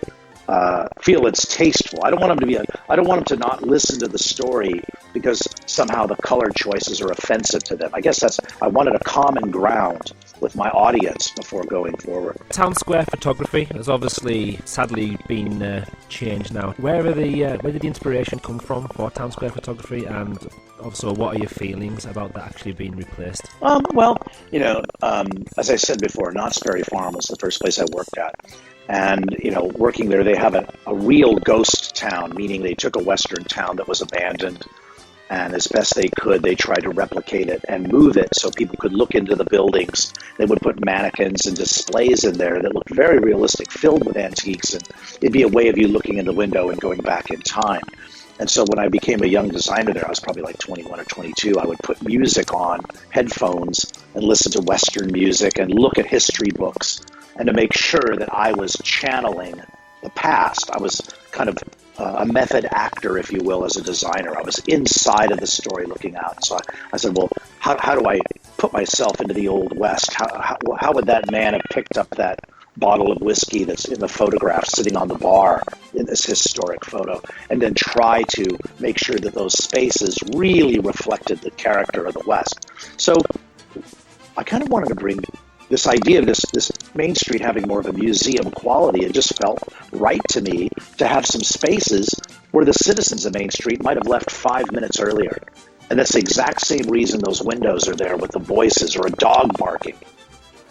[SPEAKER 4] feel it's tasteful. I don't want them to not listen to the story because somehow the color choices are offensive to them. I guess I wanted a common ground with my audience before going forward.
[SPEAKER 3] Town square photography has obviously sadly been changed now. Where did the inspiration come from for town square photography, and also what are your feelings about that actually being replaced? As I said before, Knott's Berry Farm was the first place I worked at. And, working there, they have a real ghost town, meaning they took a Western town that was abandoned, and as best they could, they tried to replicate it and move it so people could look into the buildings. They would put mannequins and displays in there that looked very realistic, filled with antiques, and it'd be a way of you looking in the window and going back in time. And so when I became a young designer there, I was probably like 21 or 22, I would put music on, headphones, and listen to Western music and look at history books, and to make sure that I was channeling the past. I was kind of a method actor, if you will, as a designer. I was inside of the story looking out. So I said, well, how do I put myself into the Old West? How would that man have picked up that bottle of whiskey that's in the photograph sitting on the bar in this historic photo, and then try to make sure that those spaces really reflected the character of the West. So I kind of wanted to bring this idea of this Main Street having more of a museum quality. It just felt right to me to have some spaces where the citizens of Main Street might have left 5 minutes earlier. And that's the exact same reason those windows are there with the voices or a dog barking.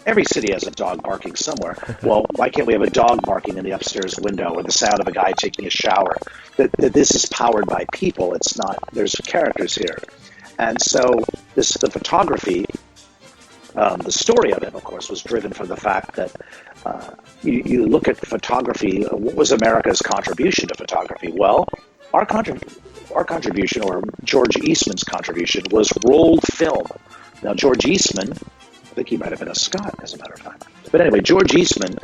[SPEAKER 3] Every city has a dog barking somewhere. Well, why can't we have a dog barking in the upstairs window or the sound of a guy taking a shower? That this is powered by people. It's not, there's characters here. And so the photography
[SPEAKER 4] The story of it, of course, was driven from the fact that you look at photography. What was America's contribution to photography? Well, our contribution, or George Eastman's contribution, was rolled film. Now, George Eastman, I think he might have been a Scot, as a matter of fact. But anyway, George Eastman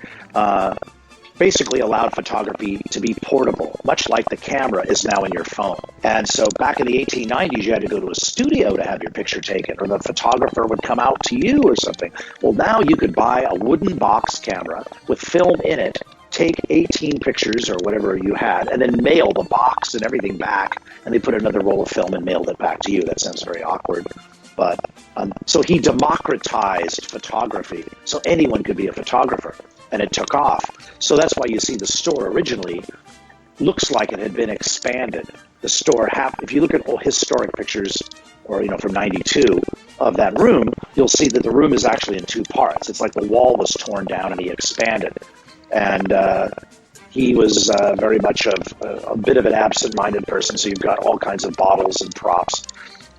[SPEAKER 4] basically allowed photography to be portable, much like the camera is now in your phone. And so back in the 1890s, you had to go to a studio to have your picture taken, or the photographer would come out to you or something. Well, now you could buy a wooden box camera with film in it, take 18 pictures or whatever you had, and then mail the box and everything back, and they put another roll of film and mailed it back to you. That sounds very awkward. But so he democratized photography, so anyone could be a photographer, and it took off. So that's why you see the store originally looks like it had been expanded. The store, if you look at old historic pictures, or from '92 of that room, you'll see that the room is actually in two parts. It's like the wall was torn down and he expanded. And he was very much a bit of an absent-minded person, so you've got all kinds of bottles and props.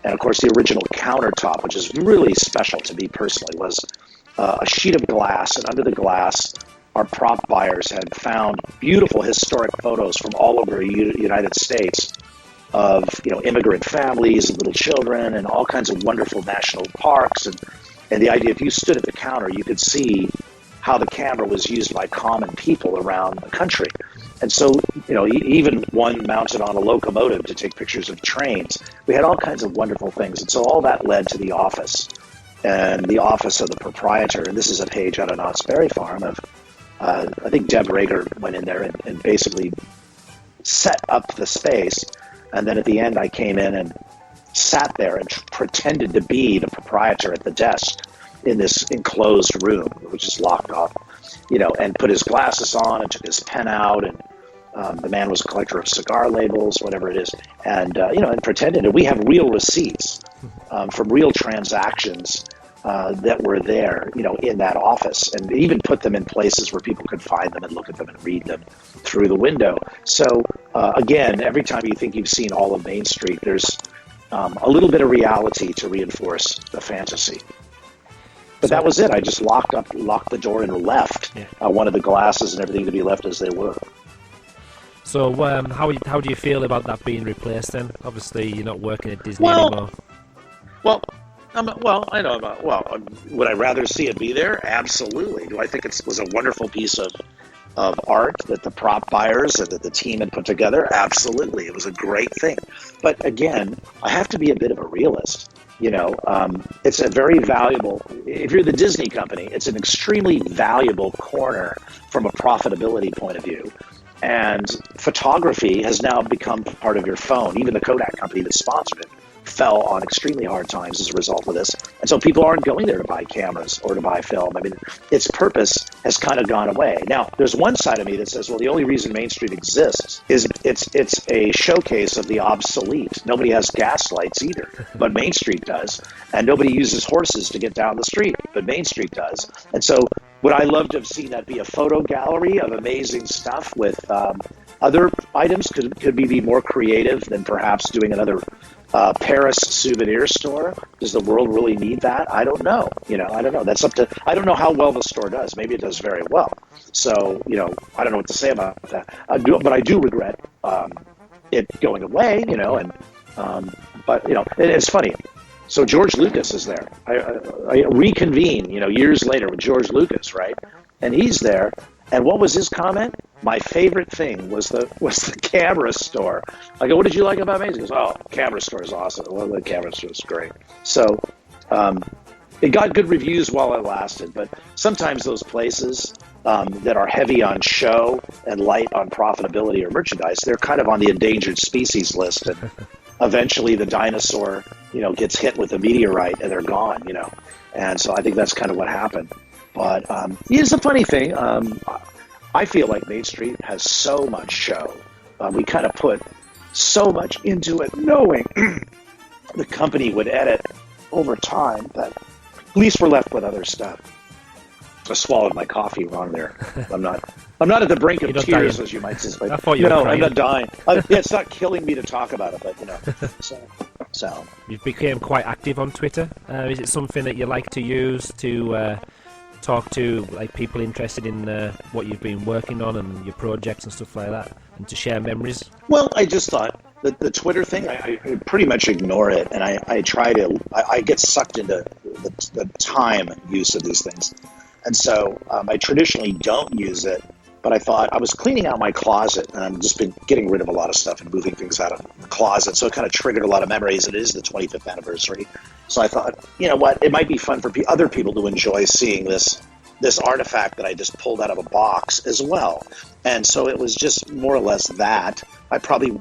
[SPEAKER 4] And of course, the original countertop, which is really special to me personally, was a sheet of glass, and under the glass, our prop buyers had found beautiful historic photos from all over the United States of immigrant families and little children and all kinds of wonderful national parks. And the idea, if you stood at the counter, you could see how the camera was used by common people around the country. And so, even one mounted on a locomotive to take pictures of trains. We had all kinds of wonderful things. And so all that led to the office. And the office of the proprietor, and this is a page out of Knott's Berry Farm of, I think Deb Rager went in there and basically set up the space. And then at the end, I came in and sat there and pretended to be the proprietor at the desk in this enclosed room, which is locked off, and put his glasses on and took his pen out. And the man was a collector of cigar labels, whatever it is, and and pretended. And we have real receipts from real transactions that were there, in that office, and even put them in places where people could find them and look at them and read them through the window. So again, every time you think you've seen all of Main Street, there's a little bit of reality to reinforce the fantasy. But that was it. I just locked the door and left. Yeah. Wanted the glasses and everything to be left as they were.
[SPEAKER 3] So how do you feel about that being replaced then? Obviously, you're not working at Disney anymore.
[SPEAKER 4] I know about. Would I rather see it be there? Absolutely. Do I think it was a wonderful piece of art that the prop buyers and that the team had put together? Absolutely. It was a great thing. But again, I have to be a bit of a realist. It's a very valuable, if you're the Disney company, it's an extremely valuable corner from a profitability point of view. And photography has now become part of your phone. Even the Kodak company that sponsored it fell on extremely hard times as a result of this. And so people aren't going there to buy cameras or to buy film. I mean, its purpose has kind of gone away. Now, there's one side of me that says, well, the only reason Main Street exists is it's a showcase of the obsolete. Nobody has gas lights either, but Main Street does. And nobody uses horses to get down the street, but Main Street does. And so would I love to have seen that be a photo gallery of amazing stuff with other items? Could we be more creative than perhaps doing another Paris souvenir store? Does the world really need that? I don't know. I don't know. That's up to, I don't know how well the store does. Maybe it does very well. So, I don't know what to say about that. But I do regret it going away, but it's funny. So George Lucas is there. I reconvene, years later with George Lucas, right? And he's there. And what was his comment? My favorite thing was the camera store. I go, what did you like about Maze? He goes, oh, camera store is awesome. Well, the camera store is great. So it got good reviews while it lasted. But sometimes those places that are heavy on show and light on profitability or merchandise, they're kind of on the endangered species list. And eventually the dinosaur, gets hit with a meteorite and they're gone, And so I think that's kind of what happened. But here's the funny thing. I feel like Main Street has so much show. We kind of put so much into it, knowing the company would edit over time, that at least we're left with other stuff. I swallowed my coffee wrong there. I'm not at the brink of tears, as you might suspect.
[SPEAKER 3] I thought you were crying.
[SPEAKER 4] I'm not dying. It's not killing me to talk about it, but So. So
[SPEAKER 3] You've become quite active on Twitter. Is it something that you like to use to talk to like people interested in what you've been working on and your projects and stuff like that, and to share memories?
[SPEAKER 4] well, I just thought the Twitter thing, I pretty much ignore it, and I get sucked into the time use of these things, and so I traditionally don't use it. But I thought I was cleaning out my closet, and I've just been getting rid of a lot of stuff and moving things out of the closet. So it kind of triggered a lot of memories. It is the 25th anniversary. So I thought, you know what, it might be fun for other people to enjoy seeing this artifact that I just pulled out of a box as well. And so it was just more or less that. I probably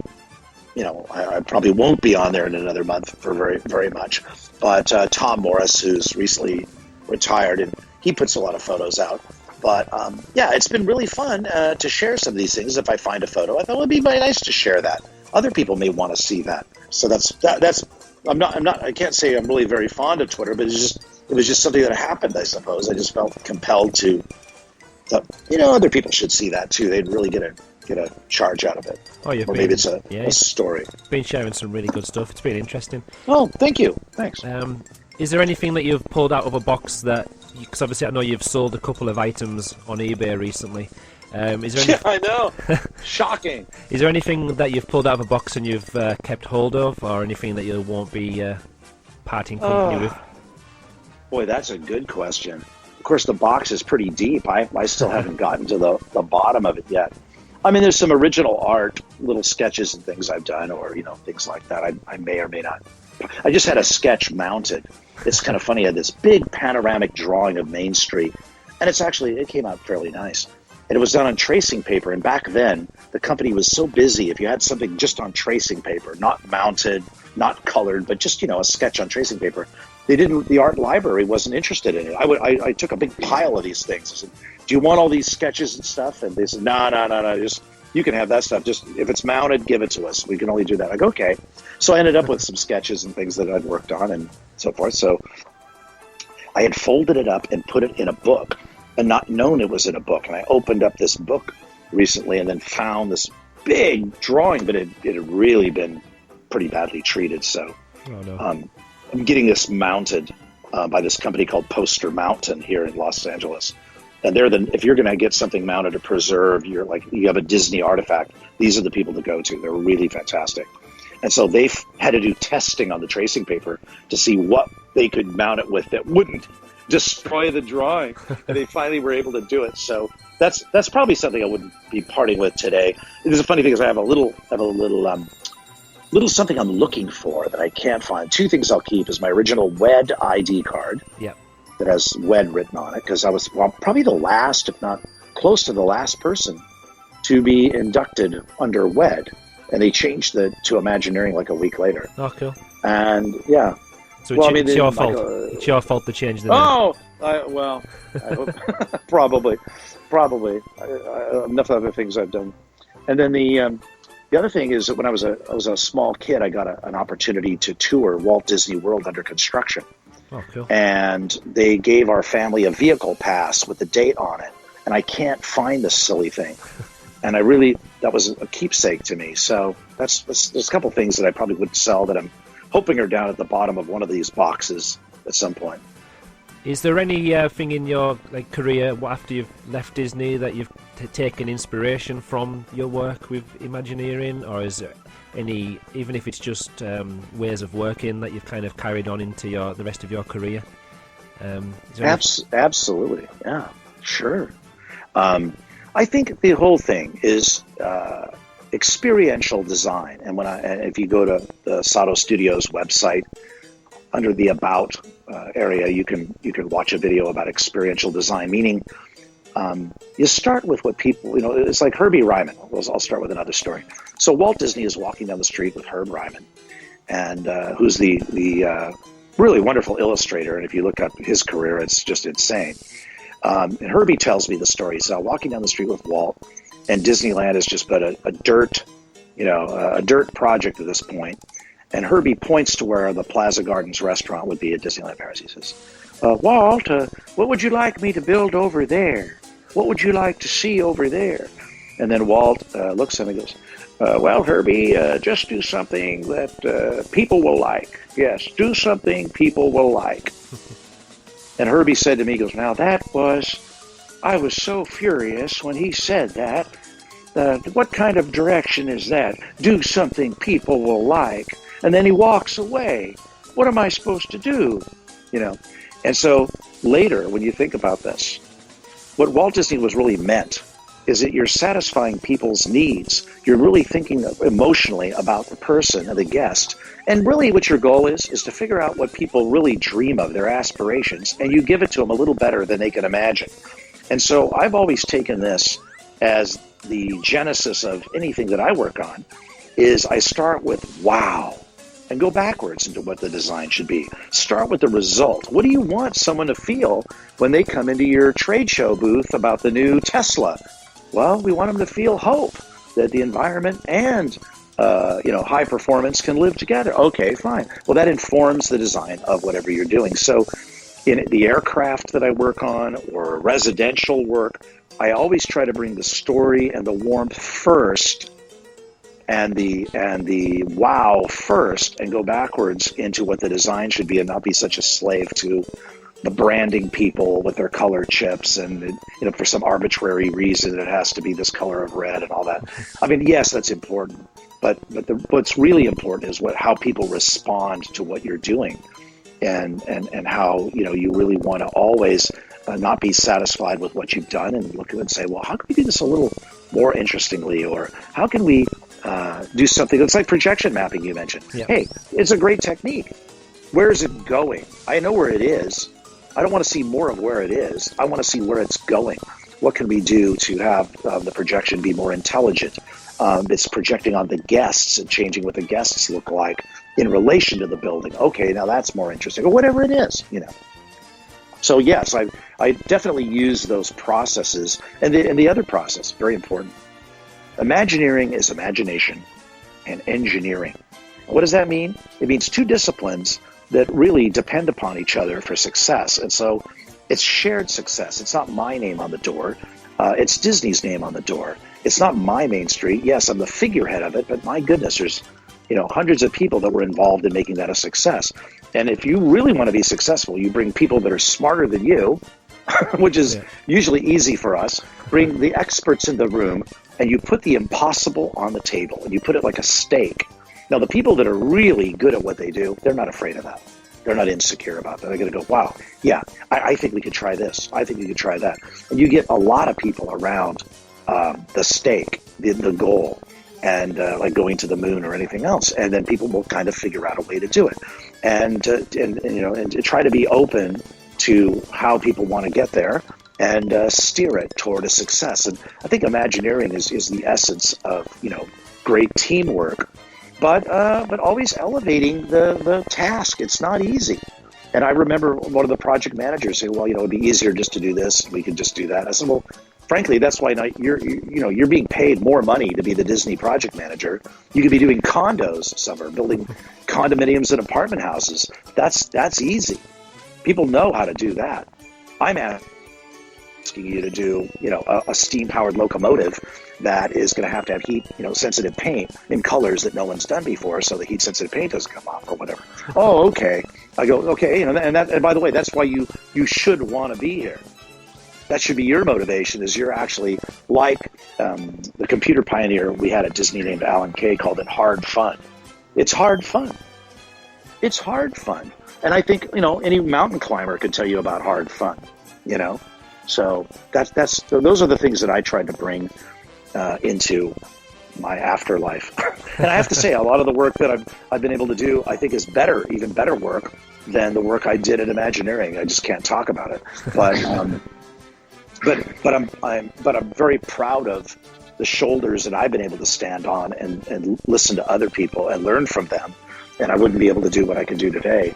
[SPEAKER 4] won't be on there in another month for very, very much. But Tom Morris, who's recently retired, and he puts a lot of photos out. But yeah, it's been really fun to share some of these things. If I find a photo, I thought it would be very nice to share that. Other people may want to see that. So that's. I can't say I'm really very fond of Twitter, but it was just something that happened. I suppose I just felt compelled to. Other people should see that too. They'd really get a charge out of it.
[SPEAKER 3] Oh,
[SPEAKER 4] maybe it's a story.
[SPEAKER 3] Been sharing some really good stuff. It's been interesting.
[SPEAKER 4] Oh, thank you. Thanks.
[SPEAKER 3] Is there anything that you've pulled out of a box that? Because obviously I know you've sold a couple of items on eBay recently. Is there
[SPEAKER 4] Yeah, I know. Shocking.
[SPEAKER 3] Is there anything that you've pulled out of a box and you've kept hold of, or anything that you won't be parting company with?
[SPEAKER 4] Boy, that's a good question. Of course, the box is pretty deep. I still haven't gotten to the bottom of it yet. I mean, there's some original art, little sketches and things I've done, or things like that. I may or may not. I just had a sketch mounted. It's kind of funny. I had this big panoramic drawing of Main Street, and it came out fairly nice. And it was done on tracing paper. And back then, the company was so busy. If you had something just on tracing paper, not mounted, not colored, but just a sketch on tracing paper, the art library wasn't interested in it. I took a big pile of these things. I said, "Do you want all these sketches and stuff?" And they said, "No. Just you can have that stuff. Just if it's mounted, give it to us. We can only do that." I go, "Okay." So I ended up with some sketches and things that I'd worked on and so forth. So I had folded it up and put it in a book, and not known it was in a book. And I opened up this book recently and then found this big drawing, but it had really been pretty badly treated. So I'm getting this mounted by this company called Poster Mountain here in Los Angeles. And if you're going to get something mounted or preserved, you have a Disney artifact, these are the people to go to. They're really fantastic. And so they've had to do testing on the tracing paper to see what they could mount it with that wouldn't destroy the drawing. And they finally were able to do it. So that's probably something I wouldn't be parting with today. There's a funny thing is I have a little something I'm looking for that I can't find. Two things I'll keep is my original WED ID card.
[SPEAKER 3] Yeah.
[SPEAKER 4] That has WED written on it, because I was probably the last, if not close to the last person to be inducted under WED. And they changed to Imagineering like a week later.
[SPEAKER 3] Oh, cool.
[SPEAKER 4] And yeah.
[SPEAKER 3] So it's your fault. It's your fault to change the name.
[SPEAKER 4] Oh, I hope probably. Enough other things I've done. And then the other thing is that when I was a small kid, I got an opportunity to tour Walt Disney World under construction.
[SPEAKER 3] Oh, cool.
[SPEAKER 4] And they gave our family a vehicle pass with the date on it. And I can't find this silly thing. And that was a keepsake to me. So there's a couple things that I probably would sell that I'm hoping are down at the bottom of one of these boxes at some point.
[SPEAKER 3] Is there any thing in your career after you've left Disney that you've taken inspiration from your work with Imagineering, or is there any, even if it's just ways of working that you've kind of carried on into the rest of your career?
[SPEAKER 4] Absolutely, yeah, sure. I think the whole thing is experiential design, and if you go to the Sotto Studios website, under the About area, you can watch a video about experiential design, meaning you start with what people, it's like Herbie Ryman. I'll start with another story. So Walt Disney is walking down the street with Herb Ryman, and who's the really wonderful illustrator, and if you look up his career, it's just insane. And Herbie tells me the story. He's walking down the street with Walt, and Disneyland is just but a dirt project at this point. And Herbie points to where the Plaza Gardens restaurant would be at Disneyland Paris. He says, "Walt, what would you like me to build over there? What would you like to see over there?" And then Walt looks at him and goes, Well, Herbie, just do something that people will like. Yes, do something people will like. And Herbie said to me, he goes, now I was so furious when he said that. What kind of direction is that? Do something people will like. And then he walks away. What am I supposed to do? You know? And so later, when you think about this, what Walt Disney was really meant is that you're satisfying people's needs. You're really thinking emotionally about the person and the guest. And really what your goal is to figure out what people really dream of, their aspirations, and you give it to them a little better than they can imagine. And so I've always taken this as the genesis of anything that I work on, is I start with wow and go backwards into what the design should be. Start with the result. What do you want someone to feel when they come into your trade show booth about the new Tesla? Well, we want them to feel hope that the environment and high performance can live together. Okay, fine. Well, that informs the design of whatever you're doing. So in the aircraft that I work on or residential work, I always try to bring the story and the warmth first and the wow first, and go backwards into what the design should be, and not be such a slave to the branding people with their color chips and for some arbitrary reason it has to be this color of red and all that. I mean, yes, that's important, but what's really important is how people respond to what you're doing, and how you really want to always not be satisfied with what you've done, and look at it and say, well, how can we do this a little more interestingly, or how can we do something that's like projection mapping you mentioned. Yeah. Hey, it's a great technique. Where is it going? I know where it is. I don't want to see more of where it is. I want to see where it's going. What can we do to have the projection be more intelligent? It's projecting on the guests and changing what the guests look like in relation to the building. Okay, now that's more interesting, or whatever it is, So yes, I definitely use those processes. And the other process, very important. Imagineering is imagination and engineering. What does that mean? It means two disciplines that really depend upon each other for success. And so it's shared success. It's not my name on the door. It's Disney's name on the door. It's not my Main Street. Yes, I'm the figurehead of it, but my goodness, there's hundreds of people that were involved in making that a success. And if you really want to be successful, you bring people that are smarter than you, which is usually easy for us. Bring the experts in the room, and you put the impossible on the table, and you put it like a steak. Now, the people that are really good at what they do, they're not afraid of that. They're not insecure about that. They're going to go, wow, yeah, I think we could try this. I think we could try that. And you get a lot of people around the steak, the goal, and like going to the moon or anything else. And then people will kind of figure out a way to do it. And to try to be open to how people want to get there, and steer it toward a success. And I think Imagineering is the essence of great teamwork, but always elevating the task. It's not easy. And I remember one of the project managers say, well, it'd be easier just to do this. We could just do that. I said, well, frankly, that's why you're being paid more money to be the Disney project manager. You could be doing condos somewhere, building condominiums and apartment houses. That's easy. People know how to do that. I'm asking you to do, a steam-powered locomotive that is going to have heat, sensitive paint in colors that no one's done before, so the heat-sensitive paint doesn't come off or whatever. Oh, okay. I go, okay, and by the way, that's why you should want to be here. That should be your motivation, is you're actually like the computer pioneer we had at Disney named Alan Kay, called it hard fun. It's hard fun. It's hard fun. And I think, any mountain climber could tell you about hard fun, So those are the things that I tried to bring into my afterlife. And I have to say, a lot of the work that I've been able to do, I think is even better work than the work I did at Imagineering. I just can't talk about it. But I'm very proud of the shoulders that I've been able to stand on and listen to other people and learn from them. And I wouldn't be able to do what I can do today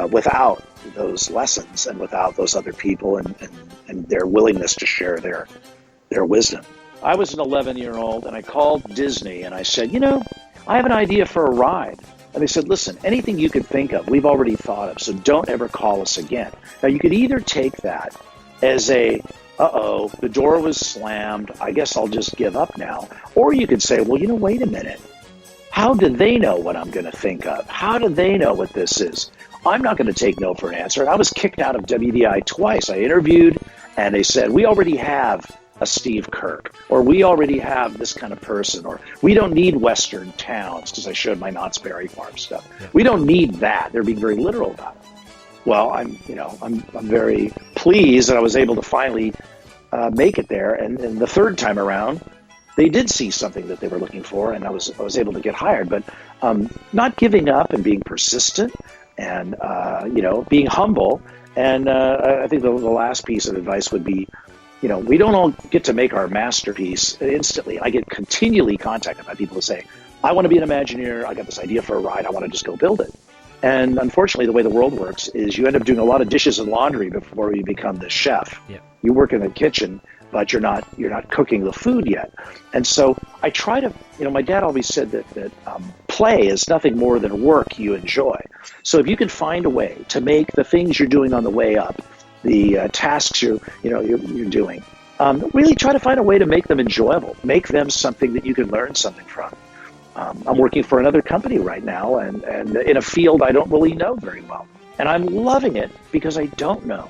[SPEAKER 4] without those lessons and without those other people and their willingness to share their wisdom. I was an 11-year-old, and I called Disney, and I said, I have an idea for a ride. And they said, listen, anything you could think of, we've already thought of, so don't ever call us again. Now, you could either take that as a uh-oh, the door was slammed. I guess I'll just give up now. Or you could say, well, wait a minute. How do they know what I'm going to think of? How do they know what this is? I'm not going to take no for an answer. And I was kicked out of WDI twice. I interviewed, and they said, we already have a Steve Kirk, or we already have this kind of person, or we don't need Western towns, because I showed my Knott's Berry Farm stuff. Yeah. We don't need that. They're being very literal about it. Well, I'm very pleased that I was able to finally make it there. And the third time around, they did see something that they were looking for, and I was able to get hired. But not giving up and being persistent, and being humble. And I think the last piece of advice would be, we don't all get to make our masterpiece instantly. I get continually contacted by people who say, I want to be an Imagineer. I got this idea for a ride. I want to just go build it. And unfortunately, the way the world works is you end up doing a lot of dishes and laundry before you become the chef. Yeah. You work in the kitchen, but you're not cooking the food yet. And so I try to, my dad always said that play is nothing more than work you enjoy. So if you can find a way to make the things you're doing on the way up, the tasks you're doing, really try to find a way to make them enjoyable, make them something that you can learn something from. I'm working for another company right now, and in a field I don't really know very well. And I'm loving it because I don't know.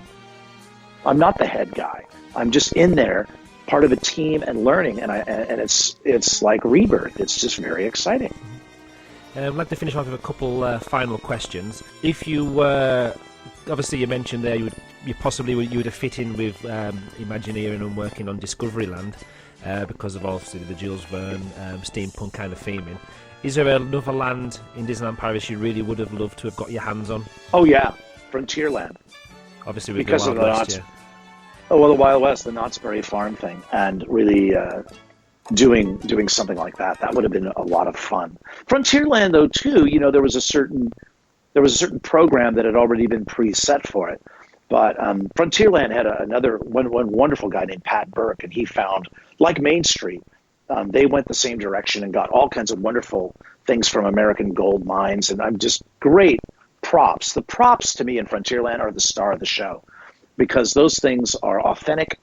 [SPEAKER 4] I'm not the head guy. I'm just in there, part of a team and learning, and it's like rebirth. It's just very exciting.
[SPEAKER 3] I'd like to finish off with a couple final questions. If you were, obviously you mentioned there you would have fit in with Imagineering and working on Discoveryland. Because of obviously the Jules Verne steampunk kind of theming. Is there another land in Disneyland Paris you really would have loved to have got your hands on?
[SPEAKER 4] Oh yeah, Frontierland.
[SPEAKER 3] Obviously with
[SPEAKER 4] because
[SPEAKER 3] the Wild West,
[SPEAKER 4] the Wild West, the Knott's Berry Farm thing, and really doing something like that. That would have been a lot of fun. Frontierland, though, too, there was a certain program that had already been preset for it. But Frontierland had another wonderful guy named Pat Burke, and he found, like Main Street, they went the same direction and got all kinds of wonderful things from American gold mines, and I'm just great props. The props to me in Frontierland are the star of the show, because those things are authentic,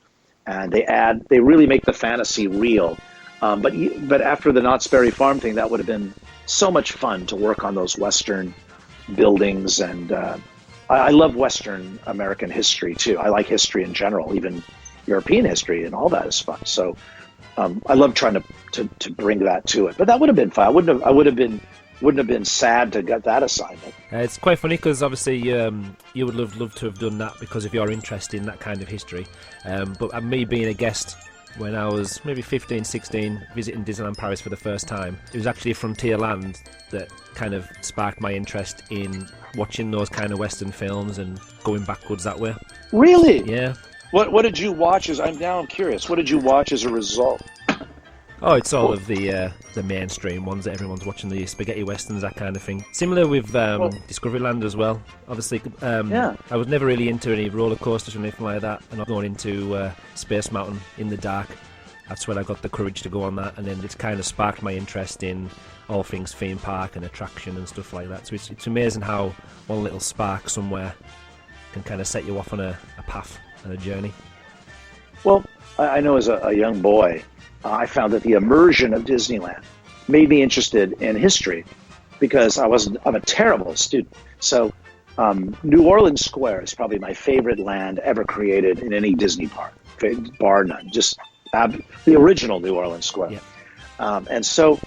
[SPEAKER 4] and they really make the fantasy real. But after the Knott's Berry Farm thing, that would have been so much fun to work on those Western buildings, and I love Western American history too. I like history in general, even European history, and all that is fun. So I love trying to bring that to it. But that would have been fun. I wouldn't have been sad to get that assignment.
[SPEAKER 3] It's quite funny because obviously you would love to have done that because of your interest in that kind of history. But me being a guest when I was maybe 15, 16, visiting Disneyland Paris for the first time, it was actually Frontierland that kind of sparked my interest in watching those kind of Western films and going backwards that way.
[SPEAKER 4] Really?
[SPEAKER 3] Yeah.
[SPEAKER 4] What did you watch? I'm curious. What did you watch as a result?
[SPEAKER 3] Oh, it's all of the mainstream ones that everyone's watching, the spaghetti westerns, that kind of thing. Similar with Discoveryland as well. Obviously, I was never really into any roller coasters or anything like that, and I'm going into Space Mountain in the dark. That's when I got the courage to go on that, and then it's kind of sparked my interest in all things theme park and attraction and stuff like that. So it's amazing how one little spark somewhere can kind of set you off on a path and a journey.
[SPEAKER 4] Well, I know as a young boy, I found that the immersion of Disneyland made me interested in history because I'm a terrible student. So New Orleans Square is probably my favorite land ever created in any Disney park, bar none. Just the original New Orleans Square. Yeah. And so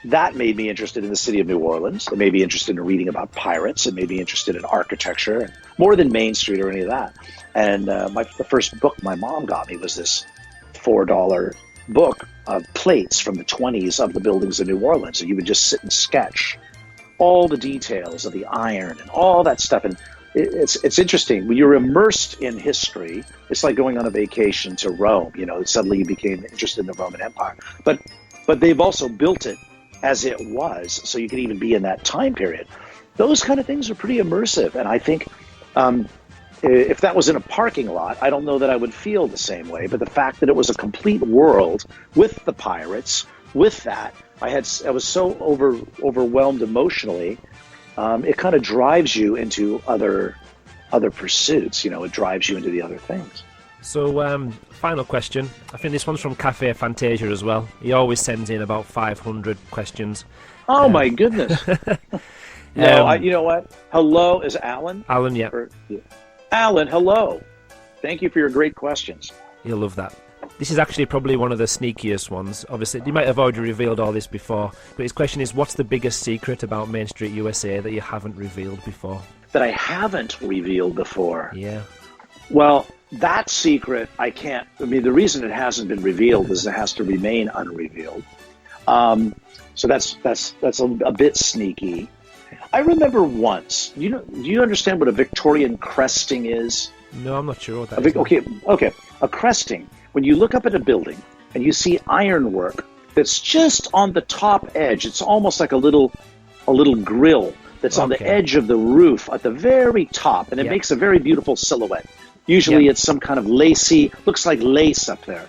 [SPEAKER 4] that made me interested in the city of New Orleans. It made me interested in reading about pirates. It made me interested in architecture, and more than Main Street or any of that. And the first book my mom got me was this $4 book of plates from the 20s of the buildings of New Orleans. And you would just sit and sketch all the details of the iron and all that stuff. And it's interesting. When you're immersed in history, it's like going on a vacation to Rome. Suddenly you became interested in the Roman Empire. But they've also built it as it was, so you can even be in that time period. Those kind of things are pretty immersive. And I think if that was in a parking lot, I don't know that I would feel the same way. But the fact that it was a complete world with the pirates, with that, I was so overwhelmed emotionally. It kind of drives you into other pursuits. It drives you into the other things.
[SPEAKER 3] So, final question. I think this one's from Cafe Fantasia as well. He always sends in about 500 questions.
[SPEAKER 4] Oh, my goodness. No, you know what? Hello, is Alan?
[SPEAKER 3] Alan, yeah.
[SPEAKER 4] Alan, hello. Thank you for your great questions.
[SPEAKER 3] You'll love that. This is actually probably one of the sneakiest ones. Obviously, you might have already revealed all this before, but his question is, what's the biggest secret about Main Street USA that you haven't revealed before?
[SPEAKER 4] That I haven't revealed before?
[SPEAKER 3] Yeah.
[SPEAKER 4] Well, that secret, I can't. I mean, the reason it hasn't been revealed is it has to remain unrevealed. So that's a bit sneaky. I remember once. Do you understand what a Victorian cresting is?
[SPEAKER 3] No, I'm not sure what that is.
[SPEAKER 4] Okay. A cresting. When you look up at a building and you see ironwork that's just on the top edge, it's almost like a little grill that's on the edge of the roof at the very top, and it makes a very beautiful silhouette. Usually it's some kind of lacy, looks like lace up there.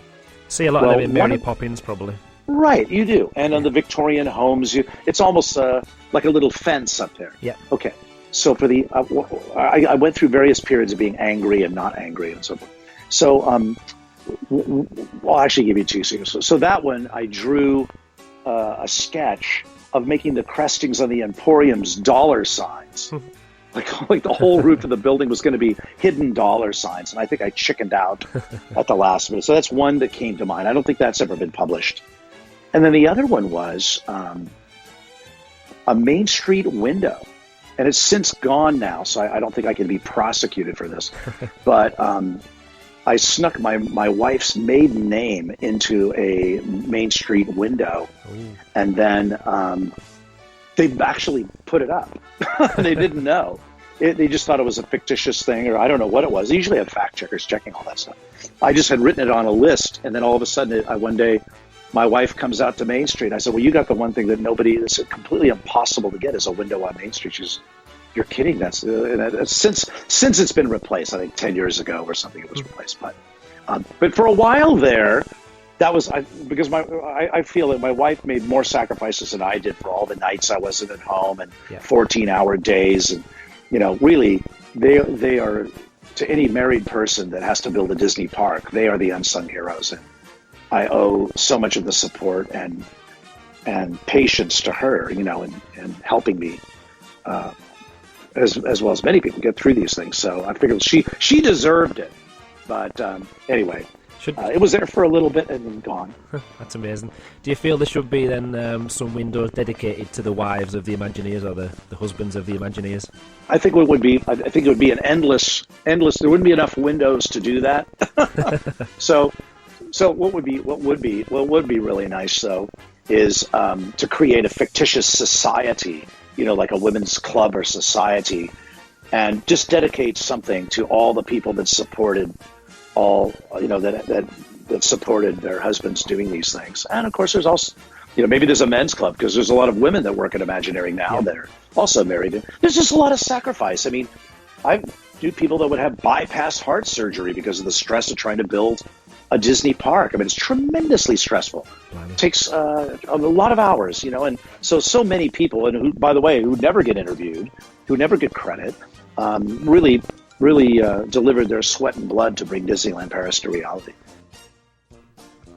[SPEAKER 3] See a lot of them in Mary Poppins, probably.
[SPEAKER 4] Right, you do. And on the Victorian homes, it's almost like a little fence up there.
[SPEAKER 3] Yeah.
[SPEAKER 4] Okay. So for I went through various periods of being angry and not angry and so forth. So I'll actually give you two secrets. So that one, I drew a sketch of making the crestings on the emporiums dollar signs. like the whole roof of the building was going to be hidden dollar signs, and I think I chickened out at the last minute. So that's one that came to mind. I don't think that's ever been published. And then the other one was a Main Street window. And it's since gone now, so I don't think I can be prosecuted for this. But I snuck my wife's maiden name into a Main Street window. Ooh. And then they actually put it up. They didn't know. They just thought it was a fictitious thing, or I don't know what it was. They usually have fact checkers checking all that stuff. I just had written it on a list, and then all of a sudden, one day, my wife comes out to Main Street. I said, well, you got the one thing that it's completely impossible to get is a window on Main Street. She's, you're kidding. That's since it's been replaced, I think 10 years ago or something it was replaced. But for a while there, that was because I feel that my wife made more sacrifices than I did for all the nights I wasn't at home and 14-hour days. And, really, they are, to any married person that has to build a Disney park, they are the unsung heroes. And I owe so much of the support and patience to her, and helping me as well as many people get through these things. So I figured she deserved it. But anyway, it was there for a little bit and then gone.
[SPEAKER 3] That's amazing. Do you feel there should be then some windows dedicated to the wives of the Imagineers or the husbands of the Imagineers?
[SPEAKER 4] I think it would be. I think it would be an endless. There wouldn't be enough windows to do that. So what would be really nice though is to create a fictitious society, like a women's club or society, and just dedicate something to all the people that supported that supported their husbands doing these things. And of course, there's also, maybe there's a men's club because there's a lot of women that work at Imagineering now that are also married. There's just a lot of sacrifice. I mean, I knew people that would have bypass heart surgery because of the stress of trying to build a Disney park. I mean, it's tremendously stressful. It takes a lot of hours, and so many people, and who, by the way, who never get interviewed, who never get credit, really delivered their sweat and blood to bring Disneyland Paris to reality.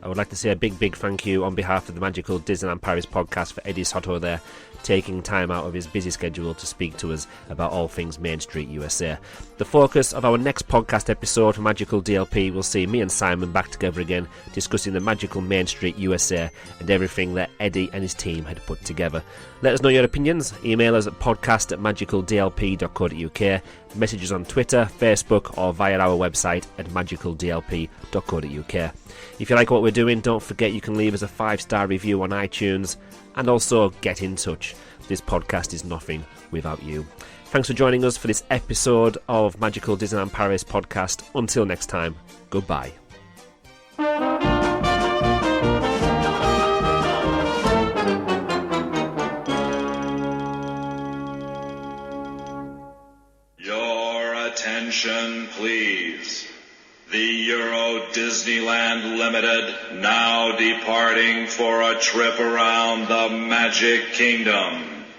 [SPEAKER 3] I would like to say a big thank you on behalf of the Magical Disneyland Paris podcast for Eddie Sotto there, taking time out of his busy schedule to speak to us about all things Main Street USA. The focus of our next podcast episode for Magical DLP will see me and Simon back together again, discussing the magical Main Street USA and everything that Eddie and his team had put together. Let us know your opinions. Email us at podcast@magicaldlp.co.uk, messages on Twitter, Facebook, or via our website at magicaldlp.co.uk. If you like what we're doing, don't forget you can leave us a 5-star review on iTunes, and also get in touch. This podcast is nothing without you. Thanks for joining us for this episode of Magical Disneyland Paris podcast. Until next time, goodbye.
[SPEAKER 5] Your attention, please. The Euro Disneyland Limited now departing for a trip around the Magic Kingdom.